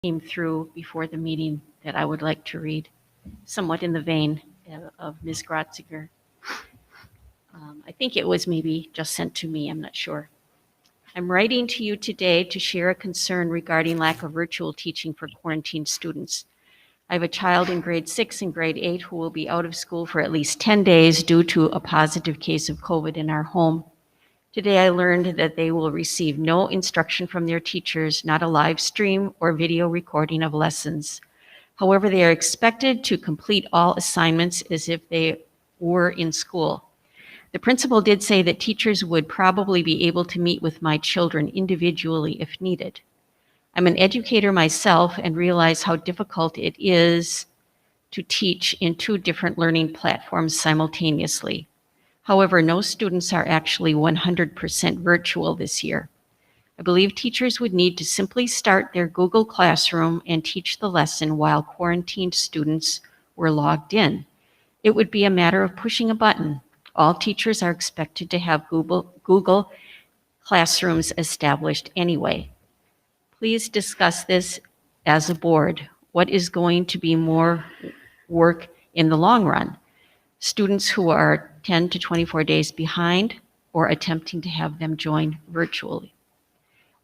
came through before the meeting that I would like to read, somewhat in the vein of Ms. Grotzinger. I think it was maybe just sent to me, I'm not sure. I'm writing to you today to share a concern regarding lack of virtual teaching for quarantined students. I have a child in grade 6 and grade 8 who will be out of school for at least 10 days due to a positive case of COVID in our home. Today I learned that they will receive no instruction from their teachers, not a live stream or video recording of lessons. However, they are expected to complete all assignments as if they were in school. The principal did say that teachers would probably be able to meet with my children individually if needed. I'm an educator myself and realize how difficult it is to teach in 2 different learning platforms simultaneously. However, no students are actually 100% virtual this year. I believe teachers would need to simply start their Google Classroom and teach the lesson while quarantined students were logged in. It would be a matter of pushing a button. All teachers are expected to have Google Classrooms established anyway. Please discuss this as a board. What is going to be more work in the long run? Students who are 10 to 24 days behind or attempting to have them join virtually.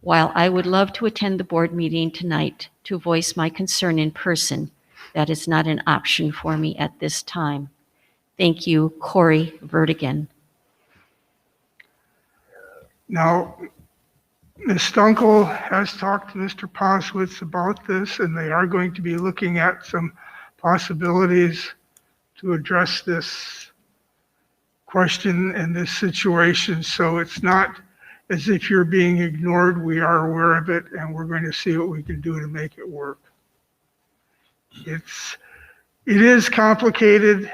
While I would love to attend the board meeting tonight to voice my concern in person, that is not an option for me at this time. Thank you, Corey Vertigan. Now, Ms. Stunkel has talked to Mr. Poswitz about this, and they are going to be looking at some possibilities to address this question and this situation. So it's not as if you're being ignored. We are aware of it, and we're going to see what we can do to make it work. It is complicated,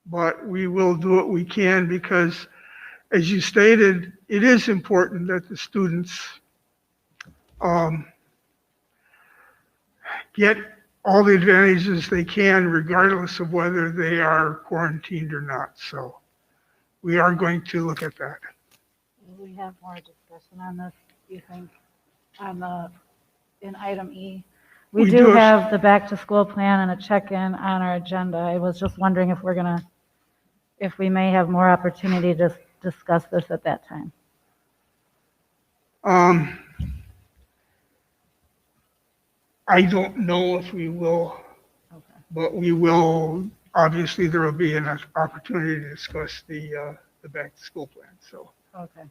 but we will do what we can because, as you stated, it is important that the students get all the advantages they can, regardless of whether they are quarantined or not. So we are going to look at that. We have more discussion on this, you think, in item E. We do have the back to school plan and a check-in on our agenda. I was just wondering if we may have more opportunity to discuss this at that time. I don't know if we will, okay, but we will. Obviously, there will be an opportunity to discuss the back to school plan. So. Okay.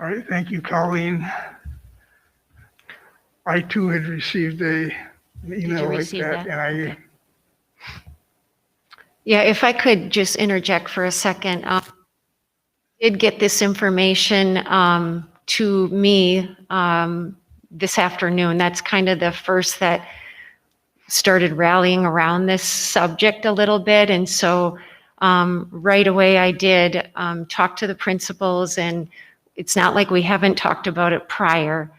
All right. Thank you, Colleen. I too had received an email like that, and okay. Yeah, if I could just interject for a second. Did get this information to me this afternoon. That's kind of the first that started rallying around this subject a little bit. And so right away I did talk to the principals, and it's not like we haven't talked about it prior,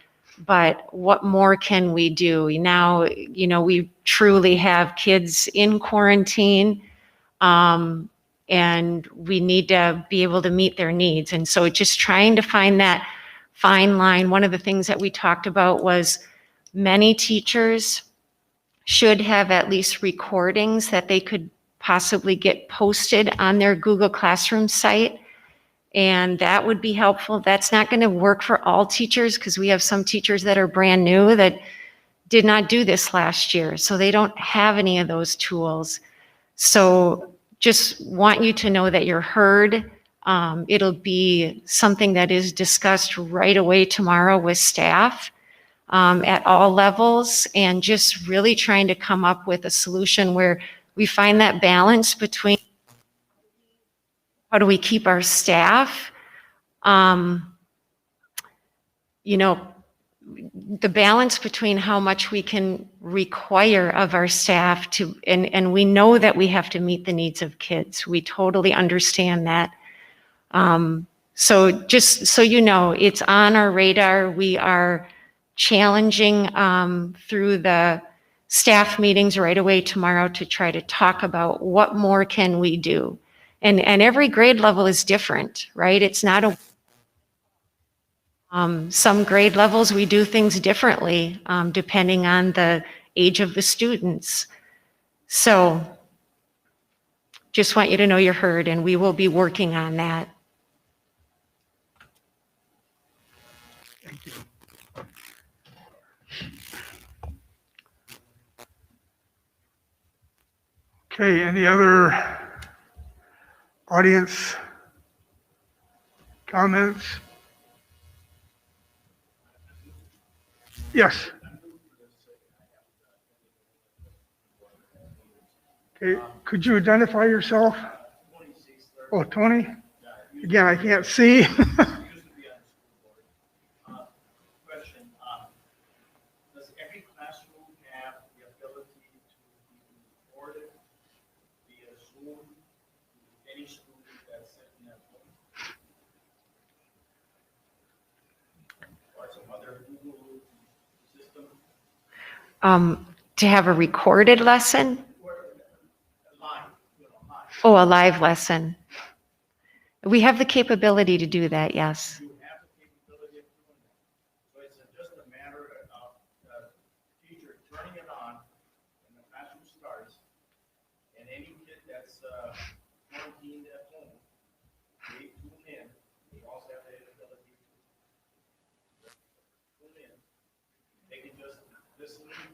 but what more can we do? Now, we truly have kids in quarantine, and we need to be able to meet their needs. And so just trying to find that fine line. One of the things that we talked about was many teachers should have at least recordings that they could possibly get posted on their Google Classroom site. And that would be helpful. That's not going to work for all teachers because we have some teachers that are brand new that did not do this last year. So they don't have any of those tools. So just want you to know that you're heard. It'll be something that is discussed right away tomorrow with staff at all levels, and just really trying to come up with a solution where we find that balance between how do we keep our staff, the balance between how much we can require of our staff to, and we know that we have to meet the needs of kids. We totally understand that. So just so you know, it's on our radar. We are challenging through the staff meetings right away tomorrow to try to talk about what more can we do. And every grade level is different, right? It's not a Some grade levels, we do things differently depending on the age of the students. So just want you to know you're heard, and we will be working on that. Okay, any other audience comments? Yes. Okay, could you identify yourself? Oh, Tony? Again, I can't see. Question, does every classroom have the ability to be recorded via Zoom to any student that's sitting at home? Or some other Google system? To have a recorded lesson? Or live, live. Oh, a live lesson. We have the capability to do that, yes. You have the capability of doing that. So it's just a matter of the teacher turning it on when the classroom starts, and any kid that's quarantined at home, they tune in. They also have the ability to tune in. They can just listen and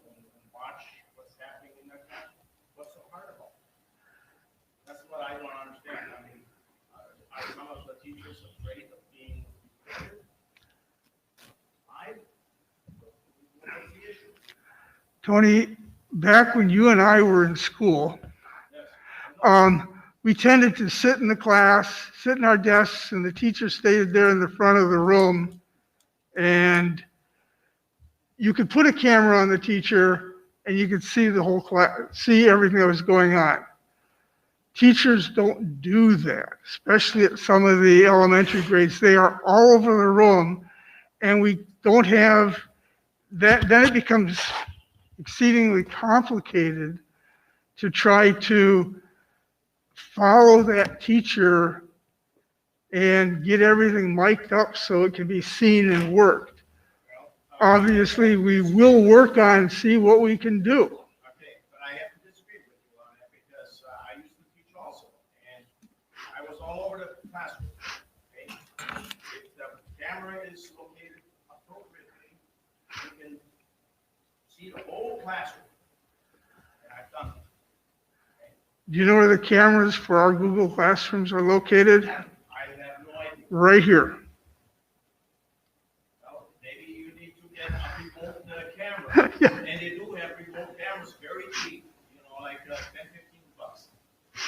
watch what's happening in their classroom. What's so hard about it? That's what I don't understand. I mean, are some of the teachers afraid of being recorded? What's the issue? Tony, back when you and I were in school, Yes. we tended to sit in the class, sit in our desks, and the teacher stayed there in the front of the room. And you could put a camera on the teacher and you could see the whole class, see everything that was going on. Teachers don't do that, especially at some of the elementary grades. They are all over the room, and we don't have that. Then it becomes exceedingly complicated to try to follow that teacher and get everything mic'd up so it can be seen and worked. Obviously, we will work on, see what we can do. Okay, but I have to disagree with you on that because I used to teach also, and I was all over the classroom. Okay? If the camera is located appropriately, you can see the whole classroom. And I've done it. Okay? Do you know where the cameras for our Google Classrooms are located? I have no idea. Right here. Well, maybe you need to get a remote camera. Yeah. And they do have remote cameras very cheap, like $10, $15.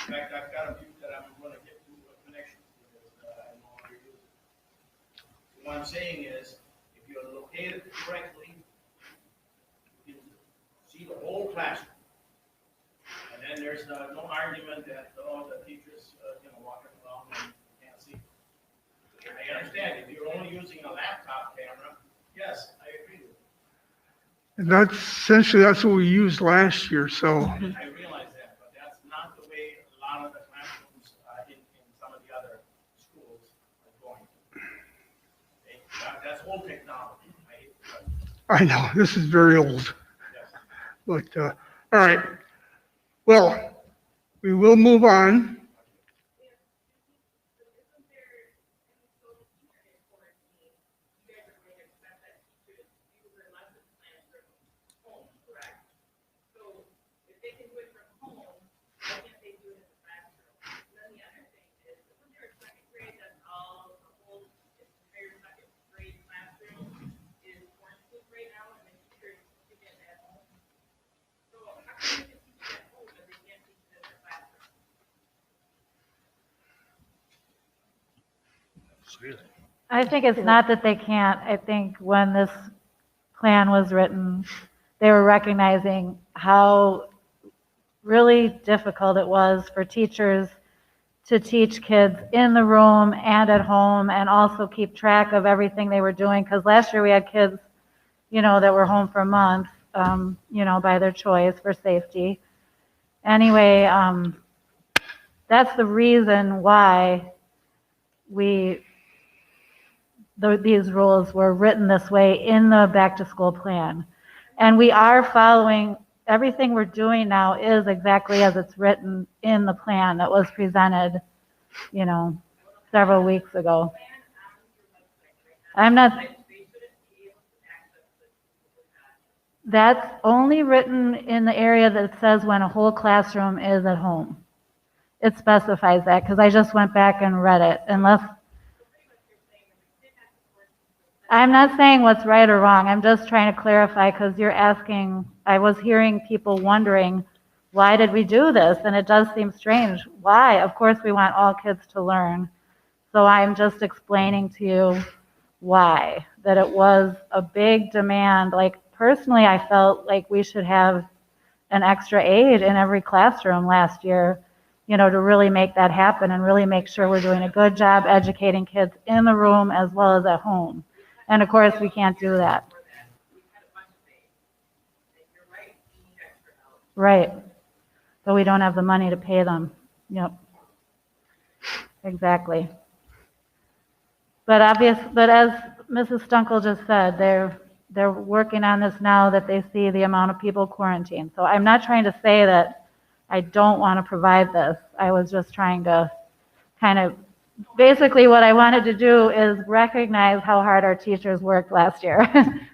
In fact, I've got a few that I'm gonna get to a connection because I no longer use it. What I'm saying is, if you're located correctly, you can see the whole classroom. And then there's no argument that, the teacher's, walking around and can't see. I understand, if you're only using a laptop camera, yes, I agree with you. And that's what we used last year, so. I realize that, but that's not the way a lot of the classrooms in some of the other schools are going. Okay? That's old technology. I know, this is very old, Yes. but, all right. Well, we will move on. I think it's not that they can't. I think when this plan was written, they were recognizing how really difficult it was for teachers to teach kids in the room and at home and also keep track of everything they were doing. Because last year we had kids, that were home for months, by their choice for safety. Anyway, that's the reason why we these rules were written this way in the back to school plan. And we are following, everything we're doing now is exactly as it's written in the plan that was presented, several weeks ago. That's only written in the area that says when a whole classroom is at home. It specifies that, because I just went back and read it, I'm not saying what's right or wrong, I'm just trying to clarify, because you're asking, I was hearing people wondering, why did we do this? And it does seem strange. Why? Of course we want all kids to learn. So I'm just explaining to you why, that it was a big demand. Like, personally, I felt like we should have an extra aide in every classroom last year, to really make that happen and really make sure we're doing a good job educating kids in the room as well as at home. And of course, we can't do that. Right. But we don't have the money to pay them. Yep. Exactly. But as Mrs. Stunkel just said, they're working on this now that they see the amount of people quarantined. So I'm not trying to say that I don't want to provide this. I was just trying to basically what I wanted to do is recognize how hard our teachers worked last year.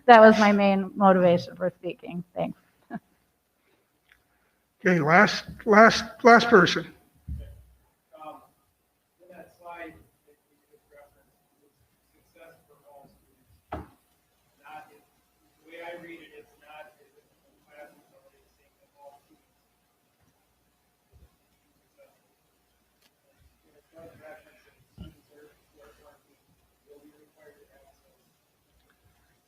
That was my main motivation for speaking. Thanks. Okay, last person. In that slide that you just referenced, it's success for all students. The way I read it, it's not as if the class is already saying that all students are successful. It does reference that students who are quarantined will be required to access.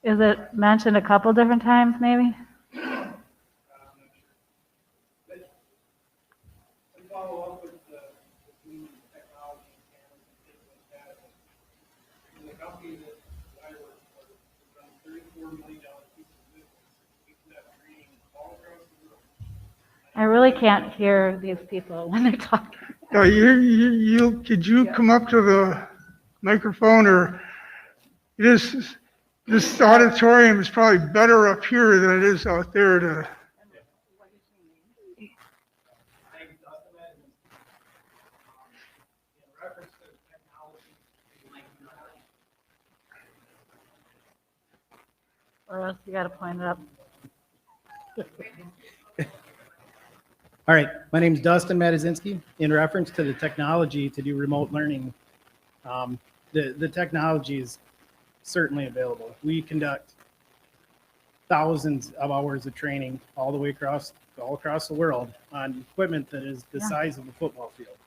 Is it mentioned a couple different times, maybe? Follow up with the new technology and cameras and things like that. In the company that I work for, we've done $34 million piece of business. We do that training all across the world. I really can't hear these people when they're talking. Could you come up to the microphone, or this auditorium is probably better up here than it is out there to. Or else you got to point it up. All right, my name is Dustin Matazinski. In reference to the technology to do remote learning, the technology is certainly available. We conduct thousands of hours of training all across the world on equipment that is the size of a football field.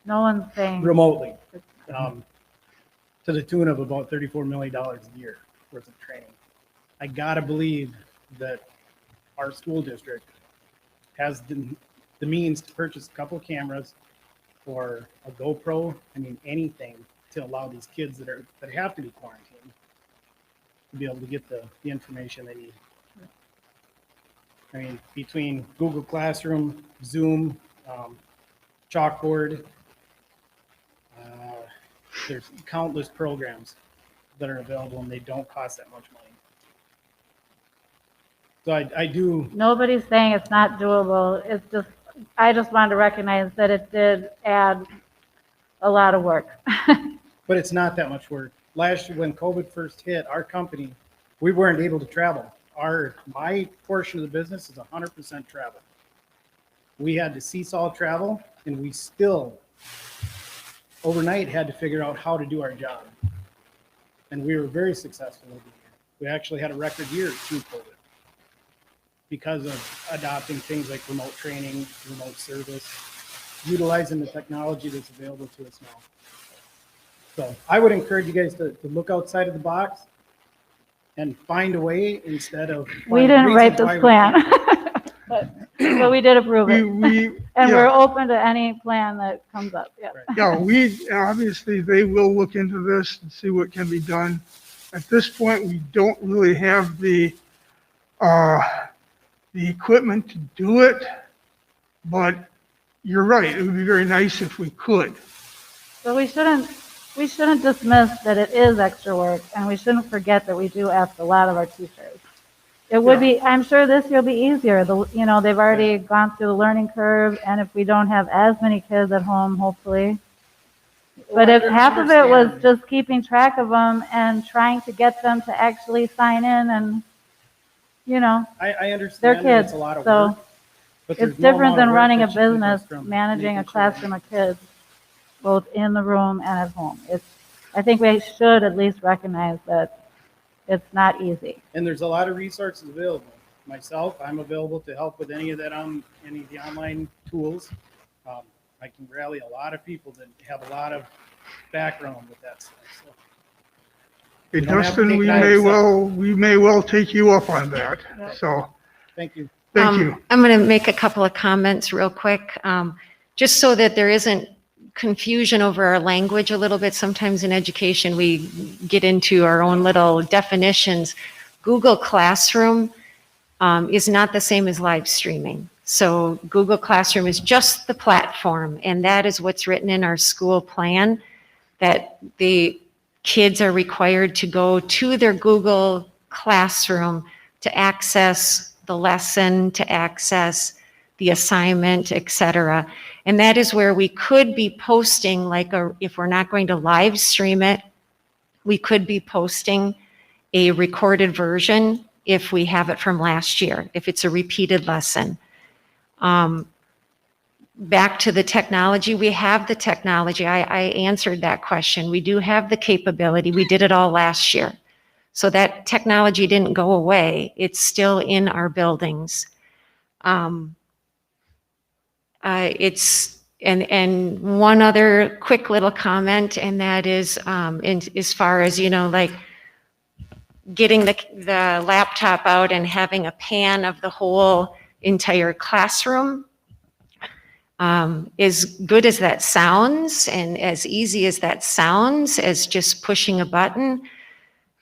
No one's saying. Remotely, to the tune of about $34 million a year worth of training. I gotta believe that our school district has the means to purchase a couple of cameras or a GoPro. I mean, anything to allow these kids that have to be quarantined to be able to get the information they need. I mean, between Google Classroom, Zoom, Chalkboard, there's countless programs that are available, and they don't cost that much money. So I do. Nobody's saying it's not doable. It's just, I just wanted to recognize that it did add a lot of work. But it's not that much work. Last year, when COVID first hit, our company, we weren't able to travel. My portion of the business is 100% travel. We had to seesaw travel, and we still overnight had to figure out how to do our job. And we were very successful over the year. We actually had a record year through COVID because of adopting things like remote training, remote service, utilizing the technology that's available to us now. So I would encourage you guys to look outside of the box and find a way instead of. We didn't write this plan. But we did approve it. And we're open to any plan that comes up. Yeah. Right. Yeah, obviously they will look into this and see what can be done. At this point, we don't really have the equipment to do it, but you're right. It would be very nice if we could. So we shouldn't we shouldn't dismiss that it is extra work, and we shouldn't forget that we do ask a lot of our teachers. It would be, I'm sure this year will be easier. They've already gone through the learning curve, and if we don't have as many kids at home, hopefully. But if half of it was just keeping track of them and trying to get them to actually sign in and, I understand they're that kids, it's a lot of so work. But there's it's no different amount of than work running a that you can business, put from managing a making sure classroom of kids, both in the room and at home. I think we should at least recognize that it's not easy. And there's a lot of resources available. Myself, I'm available to help with any of that any of the online tools. I can rally a lot of people that have a lot of background with that stuff. So, Hey, You don't have to Dustin, take we it on may yourself. well take you up on that. So, thank you. thank you. I'm going to make a couple of comments real quick, just so that there isn't confusion over our language a little bit. Sometimes in education, we get into our own little definitions. Google Classroom is not the same as live streaming. So Google Classroom is just the platform, and that is what's written in our school plan, that the kids are required to go to their Google Classroom to access the lesson, to access the assignment, etc. And that is where we could be posting, if we're not going to live stream it, we could be posting a recorded version if we have it from last year, if it's a repeated lesson. Back to the technology, we have the technology. I answered that question. We do have the capability. We did it all last year. So that technology didn't go away. It's still in our buildings. And one other quick little comment, and that is as far as, getting the laptop out and having a pan of the whole entire classroom. As good as that sounds and as easy as that sounds as just pushing a button,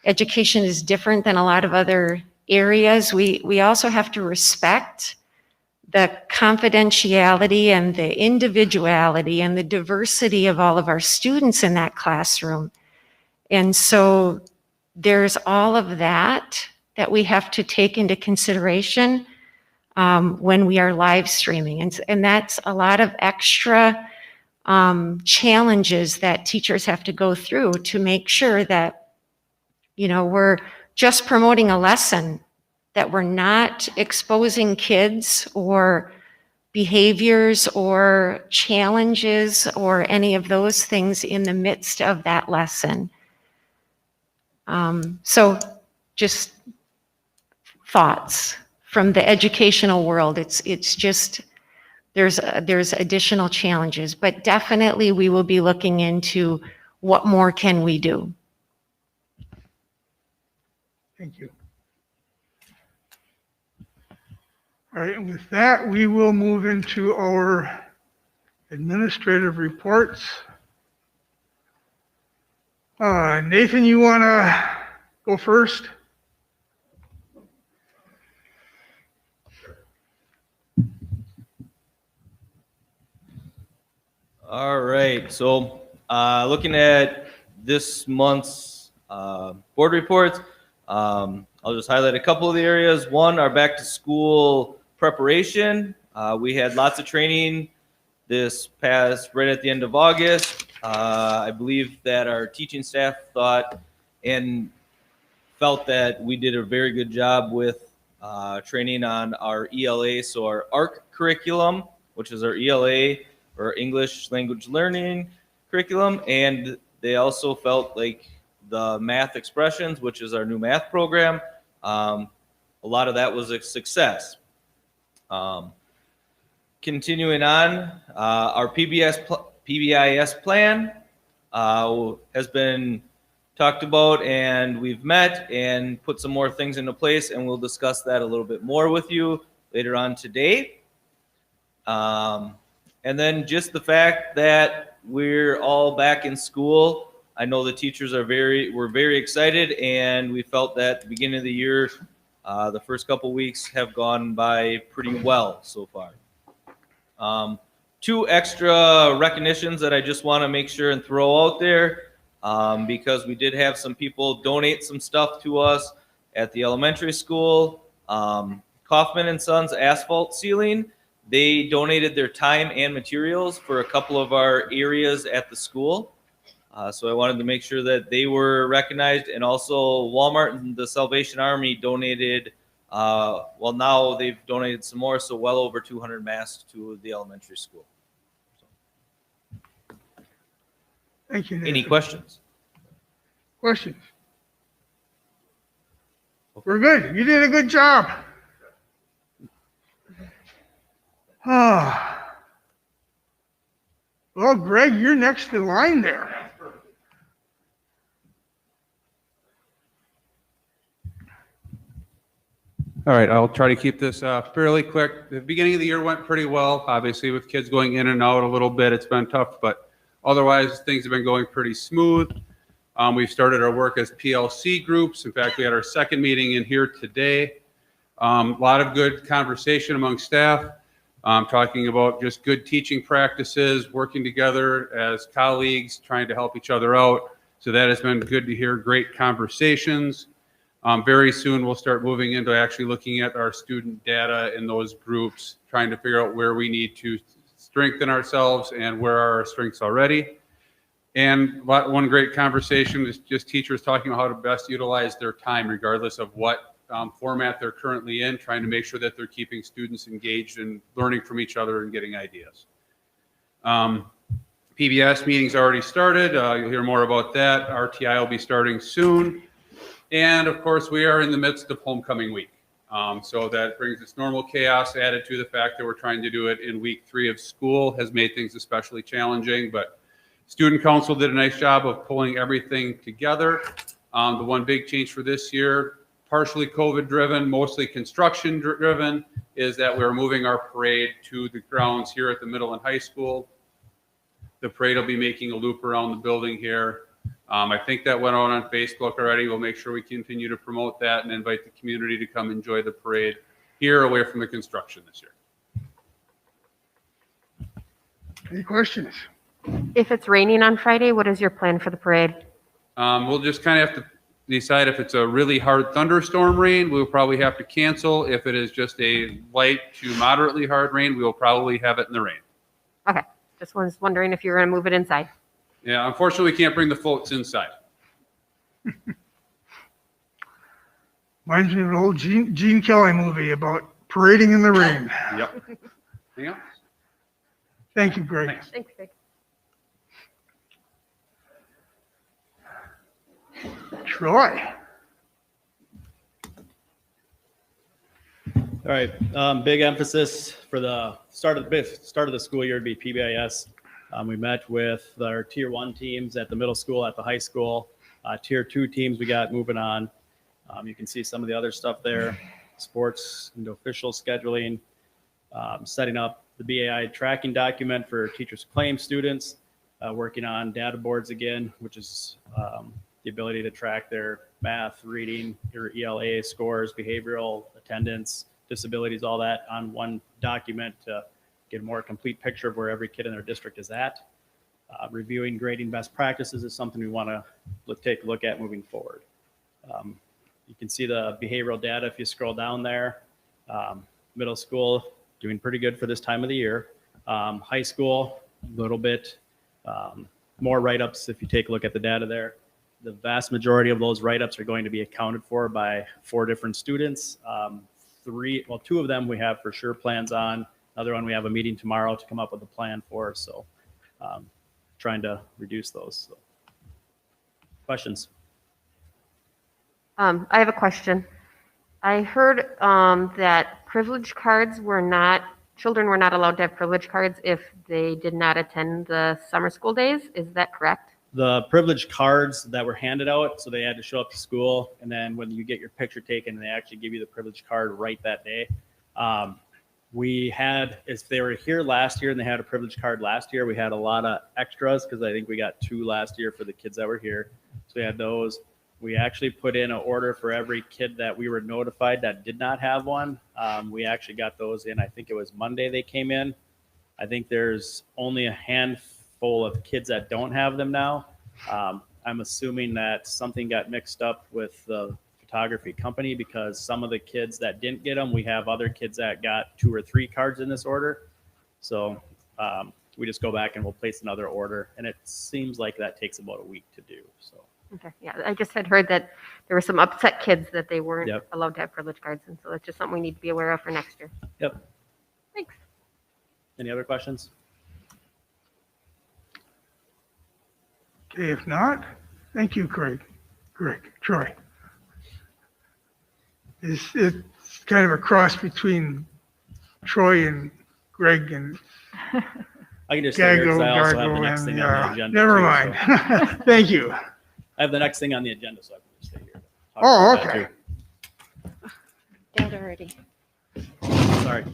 education is different than a lot of other areas. We also have to respect the confidentiality and the individuality and the diversity of all of our students in that classroom. And so there's all of that we have to take into consideration when we are live streaming. And that's a lot of extra challenges that teachers have to go through to make sure that, we're just promoting a lesson, that we're not exposing kids or behaviors or challenges or any of those things in the midst of that lesson. So just thoughts from the educational world. It's just, there's additional challenges, but definitely we will be looking into what more can we do. Thank you. All right, and with that, we will move into our administrative reports. Nathan, you want to go first? All right, so looking at this month's board reports, I'll just highlight a couple of the areas. One, our back to school preparation. We had lots of training this past right at the end of August. I believe that our teaching staff thought and felt that we did a very good job with training on our ELA, so our ARC curriculum, which is our ELA, or English Language Learning curriculum, and they also felt like the math expressions, which is our new math program, a lot of that was a success. Continuing on, our PBIS plan has been talked about, and we've met and put some more things into place, and we'll discuss that a little bit more with you later on today. And then just the fact that we're all back in school. I know the teachers were very excited, and we felt that at the beginning of the year, the first couple weeks have gone by pretty well so far. Two extra recognitions that I just want to make sure and throw out there. because we did have some people donate some stuff to us at the elementary school. Kaufman and Sons asphalt ceiling, they donated their time and materials for a couple of our areas at the school. So I wanted to make sure that they were recognized, and also Walmart and the Salvation Army donated, well, now they've donated some more, so well over 200 masks to the elementary school. Thank you, Nathan. Any questions? Questions? We're good. You did a good job. Ah. Well, Greg, you're next in line there. All right, I'll try to keep this fairly quick. The beginning of the year went pretty well. Obviously, with kids going in and out a little bit, it's been tough, but otherwise, things have been going pretty smooth. We've started our work as PLC groups. In fact, we had our second meeting in here today. A lot of good conversation among staff, talking about just good teaching practices, working together as colleagues, trying to help each other out. So that has been good to hear, great conversations. Very soon, we'll start moving into actually looking at our student data in those groups, trying to figure out where we need to strengthen ourselves and where are our strengths already. And one great conversation is just teachers talking about how to best utilize their time, regardless of what format they're currently in, trying to make sure that they're keeping students engaged and learning from each other and getting ideas. PBS meeting's already started. You'll hear more about that. RTI will be starting soon. And of course, we are in the midst of homecoming week. So that brings its normal chaos, added to the fact that we're trying to do it in week 3 of school has made things especially challenging. But Student Council did a nice job of pulling everything together. The one big change for this year, partially COVID driven, mostly construction driven, is that we're moving our parade to the grounds here at the middle and high school. The parade will be making a loop around the building here. I think that went out on Facebook already. We'll make sure we continue to promote that and invite the community to come enjoy the parade here away from the construction this year. Any questions? If it's raining on Friday, what is your plan for the parade? We'll just kind of have to decide if it's a really hard thunderstorm rain, we'll probably have to cancel. If it is just a light to moderately hard rain, we will probably have it in the rain. Okay, just was wondering if you're going to move it inside. Yeah, unfortunately, we can't bring the floats inside. Reminds me of an old Gene Kelly movie about parading in the rain. Yep. Anything else? Thank you, Greg. Thanks. Thanks, Greg. Troy. All right, big emphasis for the start of the school year would be PBIS. We met with our tier 1 teams at the middle school, at the high school. Tier 2 teams we got moving on. You can see some of the other stuff there, sports and official scheduling, setting up the BAI tracking document for teachers' claim students, working on data boards again, which is the ability to track their math, reading, your ELA scores, behavioral, attendance, disabilities, all that on one document to get a more complete picture of where every kid in their district is at. Reviewing grading best practices is something we want to take a look at moving forward. You can see the behavioral data if you scroll down there. Middle school doing pretty good for this time of the year. High school, a little bit more write-ups if you take a look at the data there. The vast majority of those write-ups are going to be accounted for by 4 different students. 2 of them we have for sure plans on. Another one we have a meeting tomorrow to come up with a plan for. So trying to reduce those. So. Questions? I have a question. I heard that privilege cards children were not allowed to have privilege cards if they did not attend the summer school days. Is that correct? The privilege cards that were handed out, so they had to show up to school, and then when you get your picture taken, they actually give you the privilege card right that day. We had, if they were here last year and they had a privilege card last year, we had a lot of extras because I think we got 2 last year for the kids that were here. So we had those. We actually put in an order for every kid that we were notified that did not have one. We actually got those in, I think it was Monday they came in. I think there's only a handful of kids that don't have them now. I'm assuming that something got mixed up with the photography company because some of the kids that didn't get them, we have other kids that got 2 or 3 cards in this order. So we just go back and we'll place another order, and it seems like that takes about a week to do. So Okay, yeah, I just had heard that there were some upset kids that they weren't Yep. allowed to have privilege cards, and so that's just something we need to be aware of for next year. yep. Thanks. Any other questions? Okay, if not, thank you, Troy. It's kind of a cross between Troy and Greg and I can just say here, 'cause I also have the Gargo, next and, thing on the agenda. never too, mind. so- Thank you. I have the next thing on the agenda, so I can just stay here. Talk Oh, about that, okay. too. Dead already. Sorry.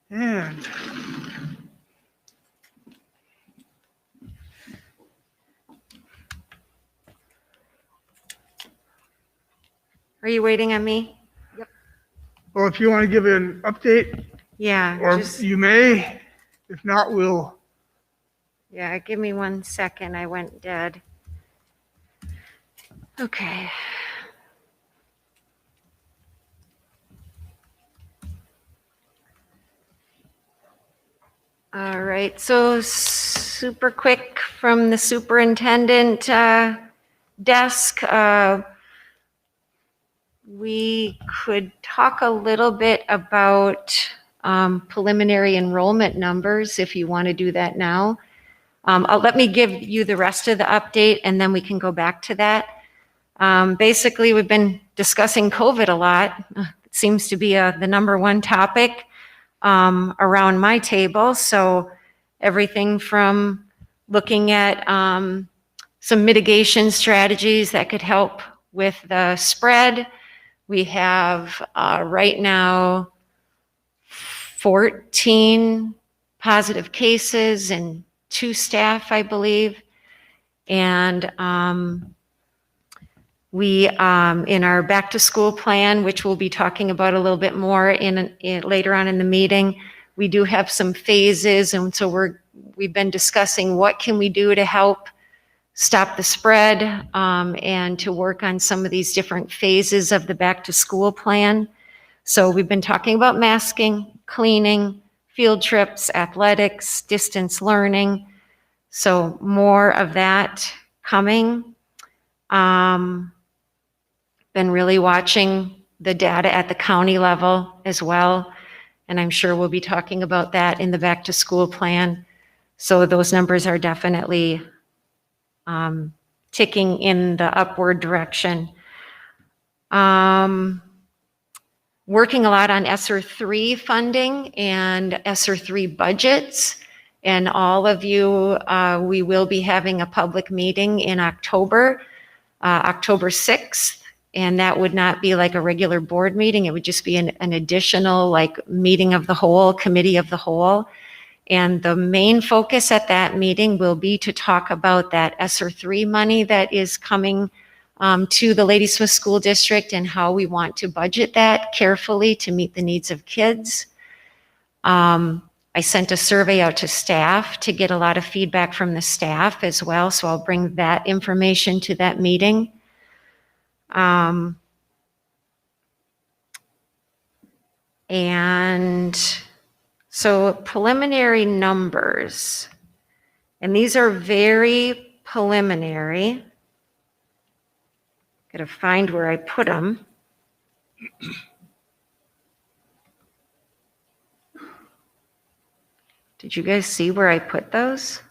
And Are you waiting on me? well, if you want to give an update, Yeah, or just, you may. If not, we'll, yeah, give me 1 second. I went dead. Okay. All right, so super quick from the superintendent desk. We could talk a little bit about preliminary enrollment numbers if you want to do that now. Let me give you the rest of the update and then we can go back to that. Basically, we've been discussing COVID a lot. It seems to be the number one topic around my table. So everything from looking at some mitigation strategies that could help with the spread. We have right now 14 positive cases and 2 staff, I believe. And we, in our back to school plan, which we'll be talking about a little bit more in later on in the meeting, we do have some phases. And so we've been discussing what can we do to help stop the spread and to work on some of these different phases of the back to school plan. So we've been talking about masking, cleaning, field trips, athletics, distance learning. So more of that coming. Been really watching the data at the county level as well. And I'm sure we'll be talking about that in the back to school plan. So those numbers are definitely ticking in the upward direction. Working a lot on ESSER 3 funding and ESSER 3 budgets. And all of you, we will be having a public meeting in October, October 6th. And that would not be like a regular board meeting. It would just be an additional like meeting of the whole, committee of the whole. And the main focus at that meeting will be to talk about that ESSER 3 money that is coming to the Ladysmith School District and how we want to budget that carefully to meet the needs of kids. I sent a survey out to staff to get a lot of feedback from the staff as well. So I'll bring that information to that meeting. And so preliminary numbers, and these are very preliminary. Gotta find where I put them. Did you guys see where I put those?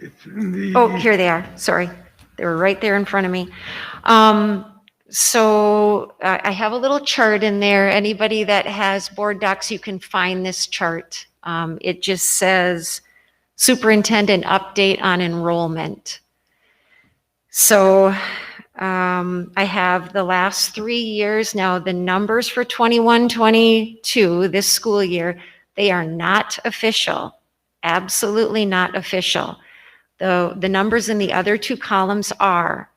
it's in the. Oh, here they are. Sorry. They were right there in front of me. So I have a little chart in there. Anybody that has board docs, you can find this chart. It just says superintendent update on enrollment. So I have the last 3 years. Now the numbers for 21-22, this school year, they are not official. Absolutely not official. The numbers in the other 2 columns are.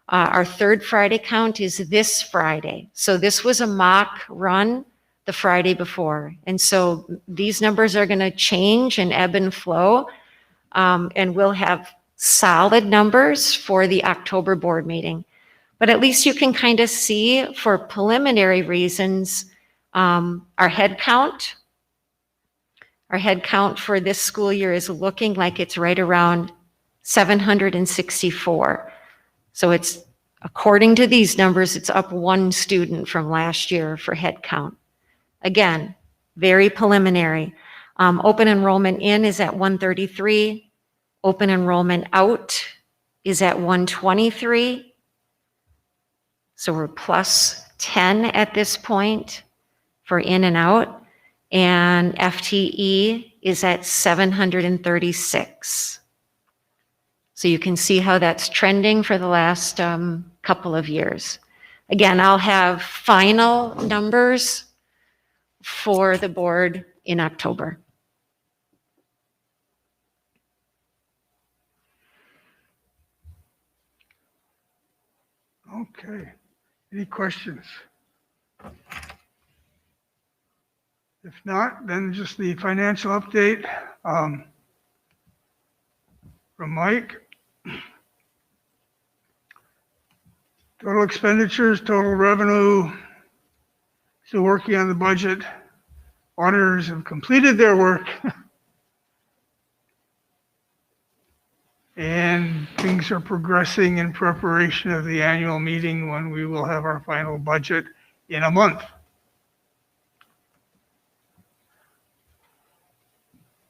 Our third Friday count is this Friday. So this was a mock run the Friday before. And so these numbers are going to change and ebb and flow. And we'll have solid numbers for the October board meeting. But at least you can kind of see for preliminary reasons, our head count. Our head count for this school year is looking like it's right around 764. So it's, according to these numbers, it's up 1 student from last year for head count. Again, very preliminary. Open enrollment in is at 133. Open enrollment out is at 123. So we're plus 10 at this point for in and out. And FTE is at 736. So you can see how that's trending for the last couple of years. Again, I'll have final numbers for the board in October. Okay. Any questions? If not, then just the financial update from Mike. Total expenditures, total revenue, still working on the budget. Auditors have completed their work. And things are progressing in preparation of the annual meeting when we will have our final budget in a month.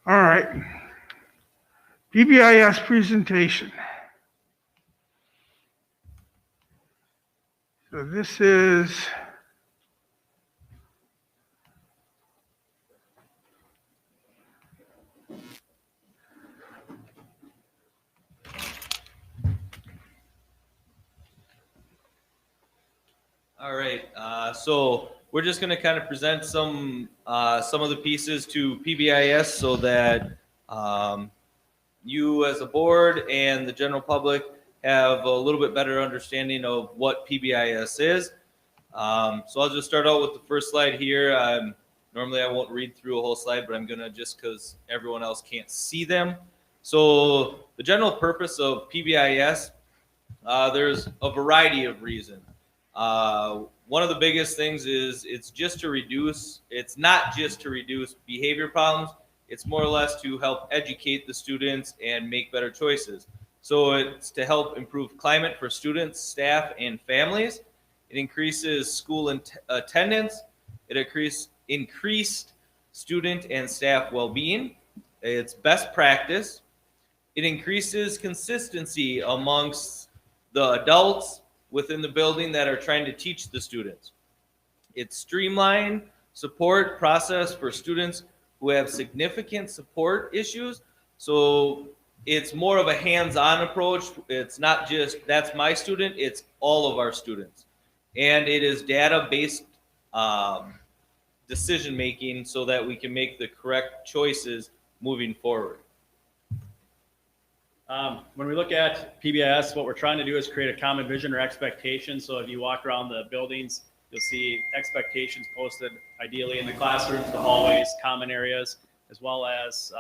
All right. Dbis presentation. So this is All right, so we're just going to kind of present some of the pieces to PBIS so that you as a board and the general public have a little bit better understanding of what PBIS is. So I'll just start out with the first slide here. Normally I won't read through a whole slide, but I'm going to just because everyone else can't see them. So the general purpose of PBIS, there's a variety of reasons. One of the biggest things is it's not just to reduce behavior problems. It's more or less to help educate the students and make better choices. So it's to help improve climate for students, staff, and families. It increases school attendance. It increased student and staff well-being. It's best practice. It increases consistency amongst the adults within the building that are trying to teach the students. It's streamlined support process for students who have significant support issues. So it's more of a hands-on approach. It's not just, that's my student, it's all of our students. And it is data-based decision-making so that we can make the correct choices moving forward. When we look at PBIS, what we're trying to do is create a common vision or expectation. So if you walk around the buildings, you'll see expectations posted ideally in the classrooms, the hallways, common areas, as well as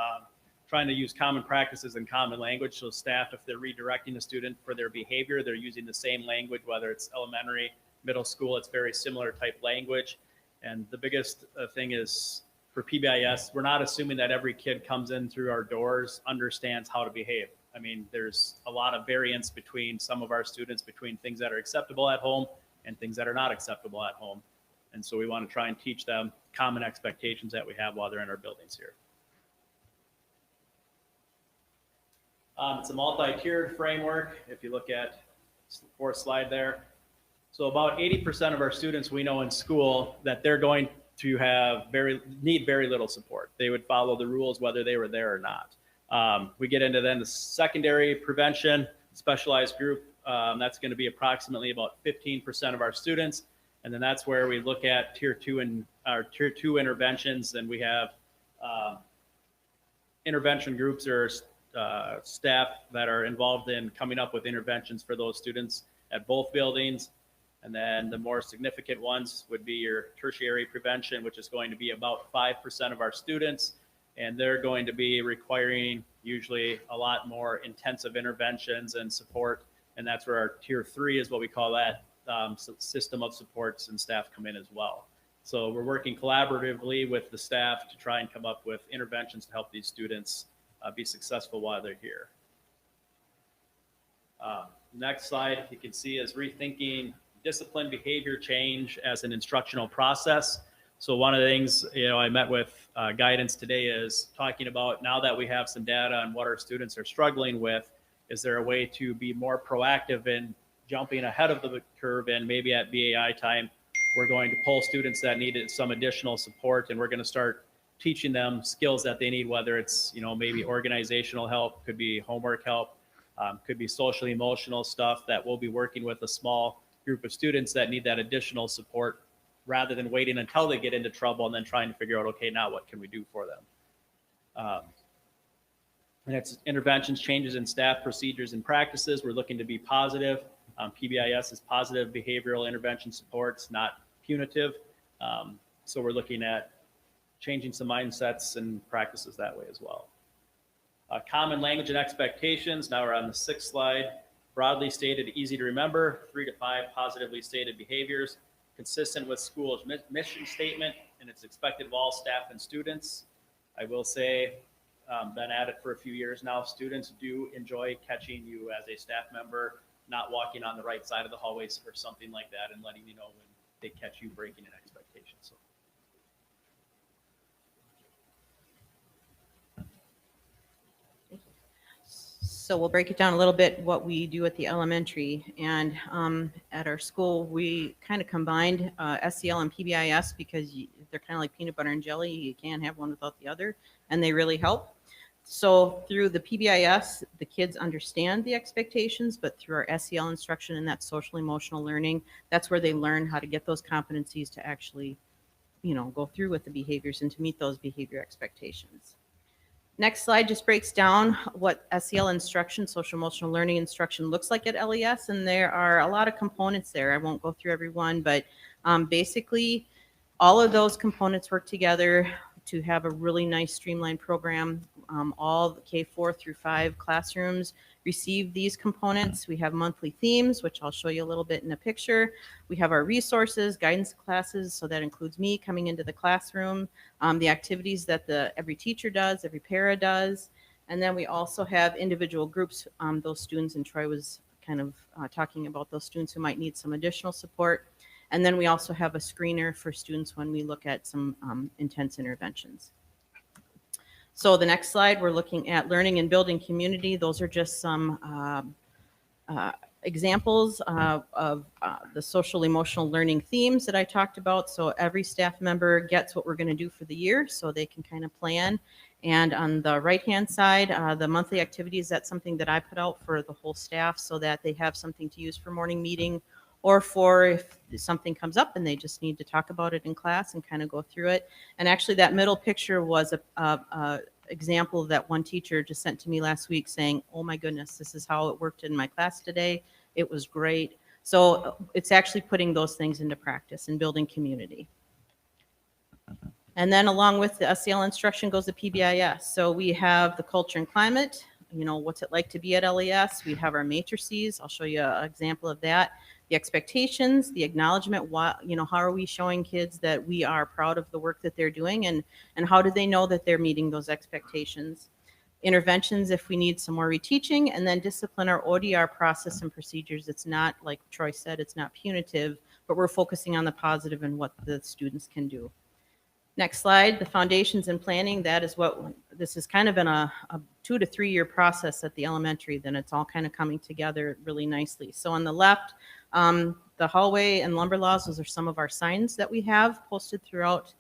trying to use common practices and common language. So staff, if they're redirecting a student for their behavior, they're using the same language, whether it's elementary, middle school, it's very similar type language. And the biggest thing is for PBIS, we're not assuming that every kid comes in through our doors, understands how to behave. I mean, there's a lot of variance between some of our students between things that are acceptable at home and things that are not acceptable at home. And so we want to try and teach them common expectations that we have while they're in our buildings here. It's a multi-tiered framework. If you look at the fourth slide there. So about 80% of our students we know in school that they're going to need very little support. They would follow the rules whether they were there or not. We get into then the secondary prevention, specialized group. That's going to be approximately about 15% of our students. And then that's where we look at tier 2 and our tier 2 interventions. And we have intervention groups or staff that are involved in coming up with interventions for those students. at both buildings. And then the more significant ones would be your tertiary prevention, which is going to be about 5% of our students. And they're going to be requiring usually a lot more intensive interventions and support. And that's where our tier 3 is what we call that system of supports and staff come in as well. So we're working collaboratively with the staff to try and come up with interventions to help these students be successful while they're here. Next slide, you can see is rethinking discipline behavior change as an instructional process. So one of the things, I met with guidance today is talking about, now that we have some data on what our students are struggling with, is there a way to be more proactive in jumping ahead of the curve, and maybe at BAI time, we're going to pull students that needed some additional support, and we're going to start teaching them skills that they need, whether it's, maybe organizational help, could be homework help, could be social emotional stuff that we'll be working with a small group of students that need that additional support, rather than waiting until they get into trouble and then trying to figure out, okay, now what can we do for them? And it's interventions, changes in staff procedures and practices. We're looking to be positive. PBIS is positive behavioral intervention supports, not punitive. So we're looking at changing some mindsets and practices that way as well. Common language and expectations. Now we're on the 6th slide. Broadly stated, easy to remember, 3 to 5 positively stated behaviors, consistent with school's mission statement, and it's expected of all staff and students. I will say, been at it for a few years now, students do enjoy catching you as a staff member, not walking on the right side of the hallways or something like that, and letting you know when they catch you breaking an expectation. So we'll break it down a little bit what we do at the elementary. And at our school, we kind of combined SEL and PBIS because they're kind of like peanut butter and jelly. You can't have one without the other, and they really help. So through the PBIS, the kids understand the expectations, but through our SEL instruction and that social emotional learning, that's where they learn how to get those competencies to actually, go through with the behaviors and to meet those behavior expectations. Next slide just breaks down what SEL instruction, social emotional learning instruction looks like at LES, and there are a lot of components there. I won't go through every one, but basically all of those components work together to have a really nice streamlined program. All the K4 through 5 classrooms receive these components. We have monthly themes, which I'll show you a little bit in a picture. We have our resources, guidance classes, so that includes me coming into the classroom, the activities that every teacher does, every para does, and then we also have individual groups, those students, and Troy was kind of talking about those students who might need some additional support. And then we also have a screener for students when we look at some intense interventions. So the next slide, we're looking at learning and building community. Those are just some examples of the social emotional learning themes that I talked about. So every staff member gets what we're going to do for the year so they can kind of plan. And on the right-hand side, the monthly activities, that's something that I put out for the whole staff so that they have something to use for morning meeting, or for if something comes up and they just need to talk about it in class and kind of go through it. And actually that middle picture was a example that one teacher just sent to me last week saying, oh my goodness, this is how it worked in my class today. It was great. So it's actually putting those things into practice and building community. And then along with the SEL instruction goes the PBIS. So we have the culture and climate, what's it like to be at LES. We have our matrices. I'll show you an example of that. The expectations, the acknowledgement, how are we showing kids that we are proud of the work that they're doing, and how do they know that they're meeting those expectations? Interventions if we need some more reteaching, and then discipline our ODR process and procedures. It's not, like Troy said, it's not punitive, but we're focusing on the positive and what the students can do. Next slide, the foundations and planning. That is what this has kind of been a 2 to 3 year process at the elementary. Then it's all kind of coming together really nicely. So on the left, the hallway and lumber laws, those are some of our signs that we have posted throughout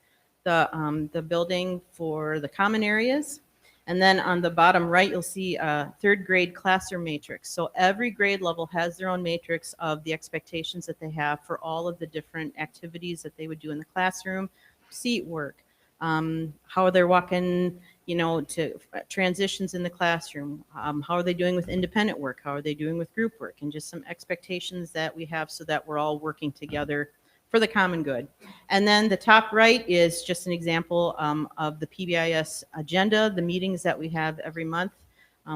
the building for the common areas. And then on the bottom right, you'll see a 3rd grade classroom matrix. So every grade level has their own matrix of the expectations that they have for all of the different activities that they would do in the classroom, seat work, how they're walking to transitions in the classroom. How are they doing with independent work? How are they doing with group work? And just some expectations that we have so that we're all working together for the common good. And then the top right is just an example of the Pbis agenda, the meetings that we have every month.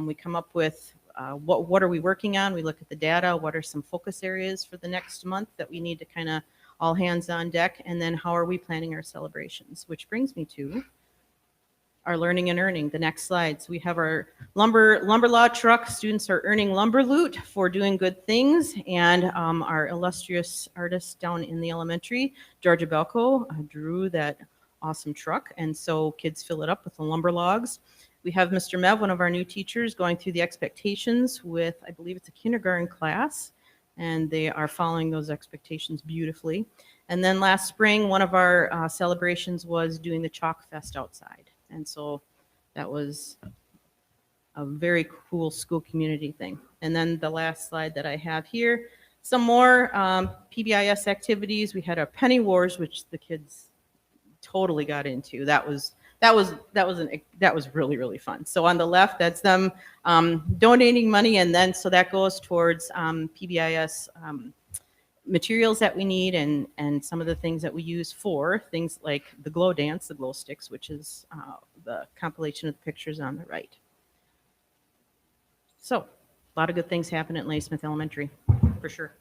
We come up with what are we working on? We look at the data. What are some focus areas for the next month that we need to kind of all hands on deck? And then how are we planning our celebrations? Which brings me to our learning and earning, the next slide. So we have our lumber law truck. Students are earning lumber loot for doing good things. And our illustrious artist down in the elementary, Georgia Belko, drew that awesome truck. And so kids fill it up with the lumber logs. We have Mr. Mev, one of our new teachers, going through the expectations with, I believe it's a kindergarten class, and they are following those expectations beautifully. And then last spring, one of our celebrations was doing the Chalk Fest outside. And so that was a very cool school community thing. And then the last slide that I have here, some more PBIS activities. We had our penny wars, which the kids totally got into. That was really, really fun. So on the left, that's them donating money, and then so that goes towards PBIS materials that we need, and some of the things that we use for things like the glow dance, the glow sticks, which is the compilation of the pictures on the right. So a lot of good things happen at Ladysmith Elementary, for sure.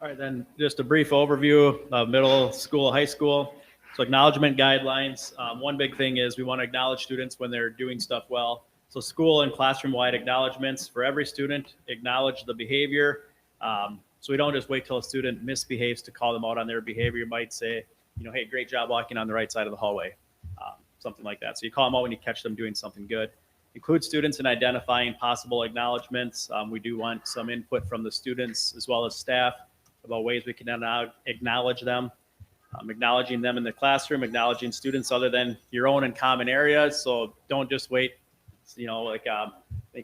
All right, then just a brief overview of middle school, high school. So acknowledgement guidelines. One big thing is we want to acknowledge students when they're doing stuff well. So school and classroom-wide acknowledgements for every student, acknowledge the behavior. So we don't just wait till a student misbehaves to call them out on their behavior. You might say, hey, great job walking on the right side of the hallway, something like that. So you call them out when you catch them doing something good. Include students in identifying possible acknowledgements. We do want some input from the students as well as staff about ways we can acknowledge them. Acknowledging them in the classroom, acknowledging students other than your own in common areas. So don't just wait, like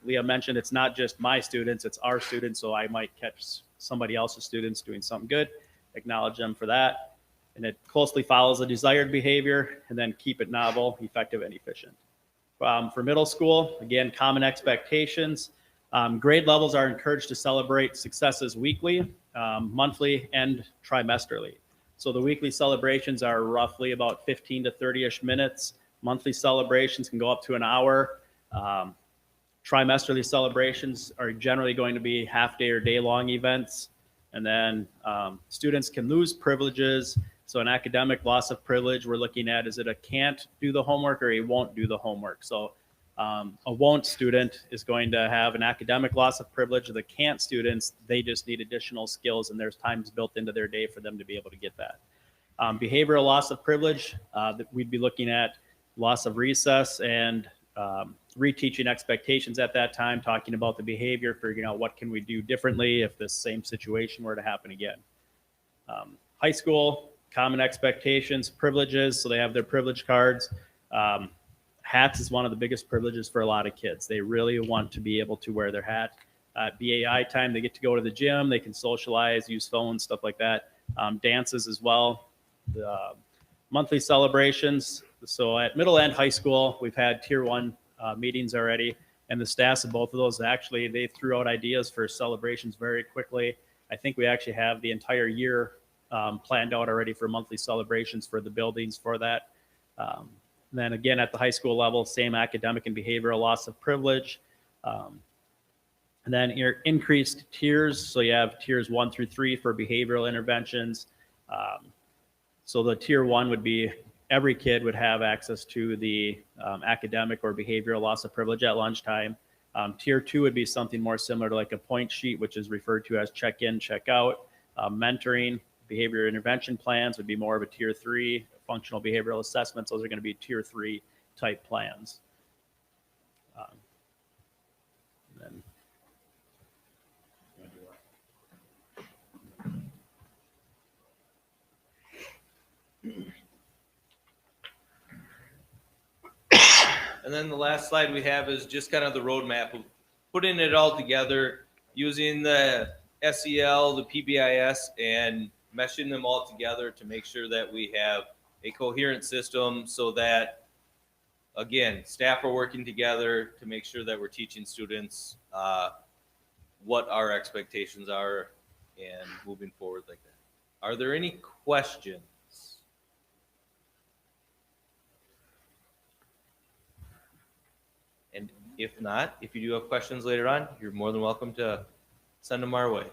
Leah mentioned, it's not just my students, it's our students. So I might catch somebody else's students doing something good, acknowledge them for that. And it closely follows the desired behavior, and then keep it novel, effective, and efficient. For middle school, again, common expectations. Grade levels are encouraged to celebrate successes weekly, monthly, and trimesterly. So the weekly celebrations are roughly about 15 to 30-ish minutes. Monthly celebrations can go up to an hour. Trimesterly celebrations are generally going to be half-day or day-long events. And then students can lose privileges. So an academic loss of privilege we're looking at, is it a can't do the homework or a won't do the homework? So a won't student is going to have an academic loss of privilege. The can't students, they just need additional skills, and there's times built into their day for them to be able to get that. Behavioral loss of privilege, that we'd be looking at loss of recess and reteaching expectations at that time, talking about the behavior, figuring out what can we do differently if this same situation were to happen again. High school, common expectations, privileges, so they have their privilege cards. Hats is one of the biggest privileges for a lot of kids. They really want to be able to wear their hat. BAI time, they get to go to the gym, they can socialize, use phones, stuff like that. Dances as well. The monthly celebrations. So at middle and high school, we've had tier 1 meetings already, and the staffs of both of those, actually, they threw out ideas for celebrations very quickly. I think we actually have the entire year planned out already for monthly celebrations for the buildings for that. Then again, at the high school level, same academic and behavioral loss of privilege. And then increased tiers. So you have tiers 1 through 3 for behavioral interventions. So the tier 1 would be every kid would have access to the academic or behavioral loss of privilege at lunchtime. Tier 2 would be something more similar to like a point sheet, which is referred to as check-in, check-out. Mentoring, behavior intervention plans would be more of a tier 3. Functional behavioral assessments, those are going to be tier 3 type plans. Then And then the last slide we have is just kind of the roadmap of putting it all together, using the SEL, the PBIS, and meshing them all together to make sure that we have a coherent system so that again, staff are working together to make sure that we're teaching students what our expectations are and moving forward like that. Are there any questions? And if not, if you do have questions later on, you're more than welcome to send them our way.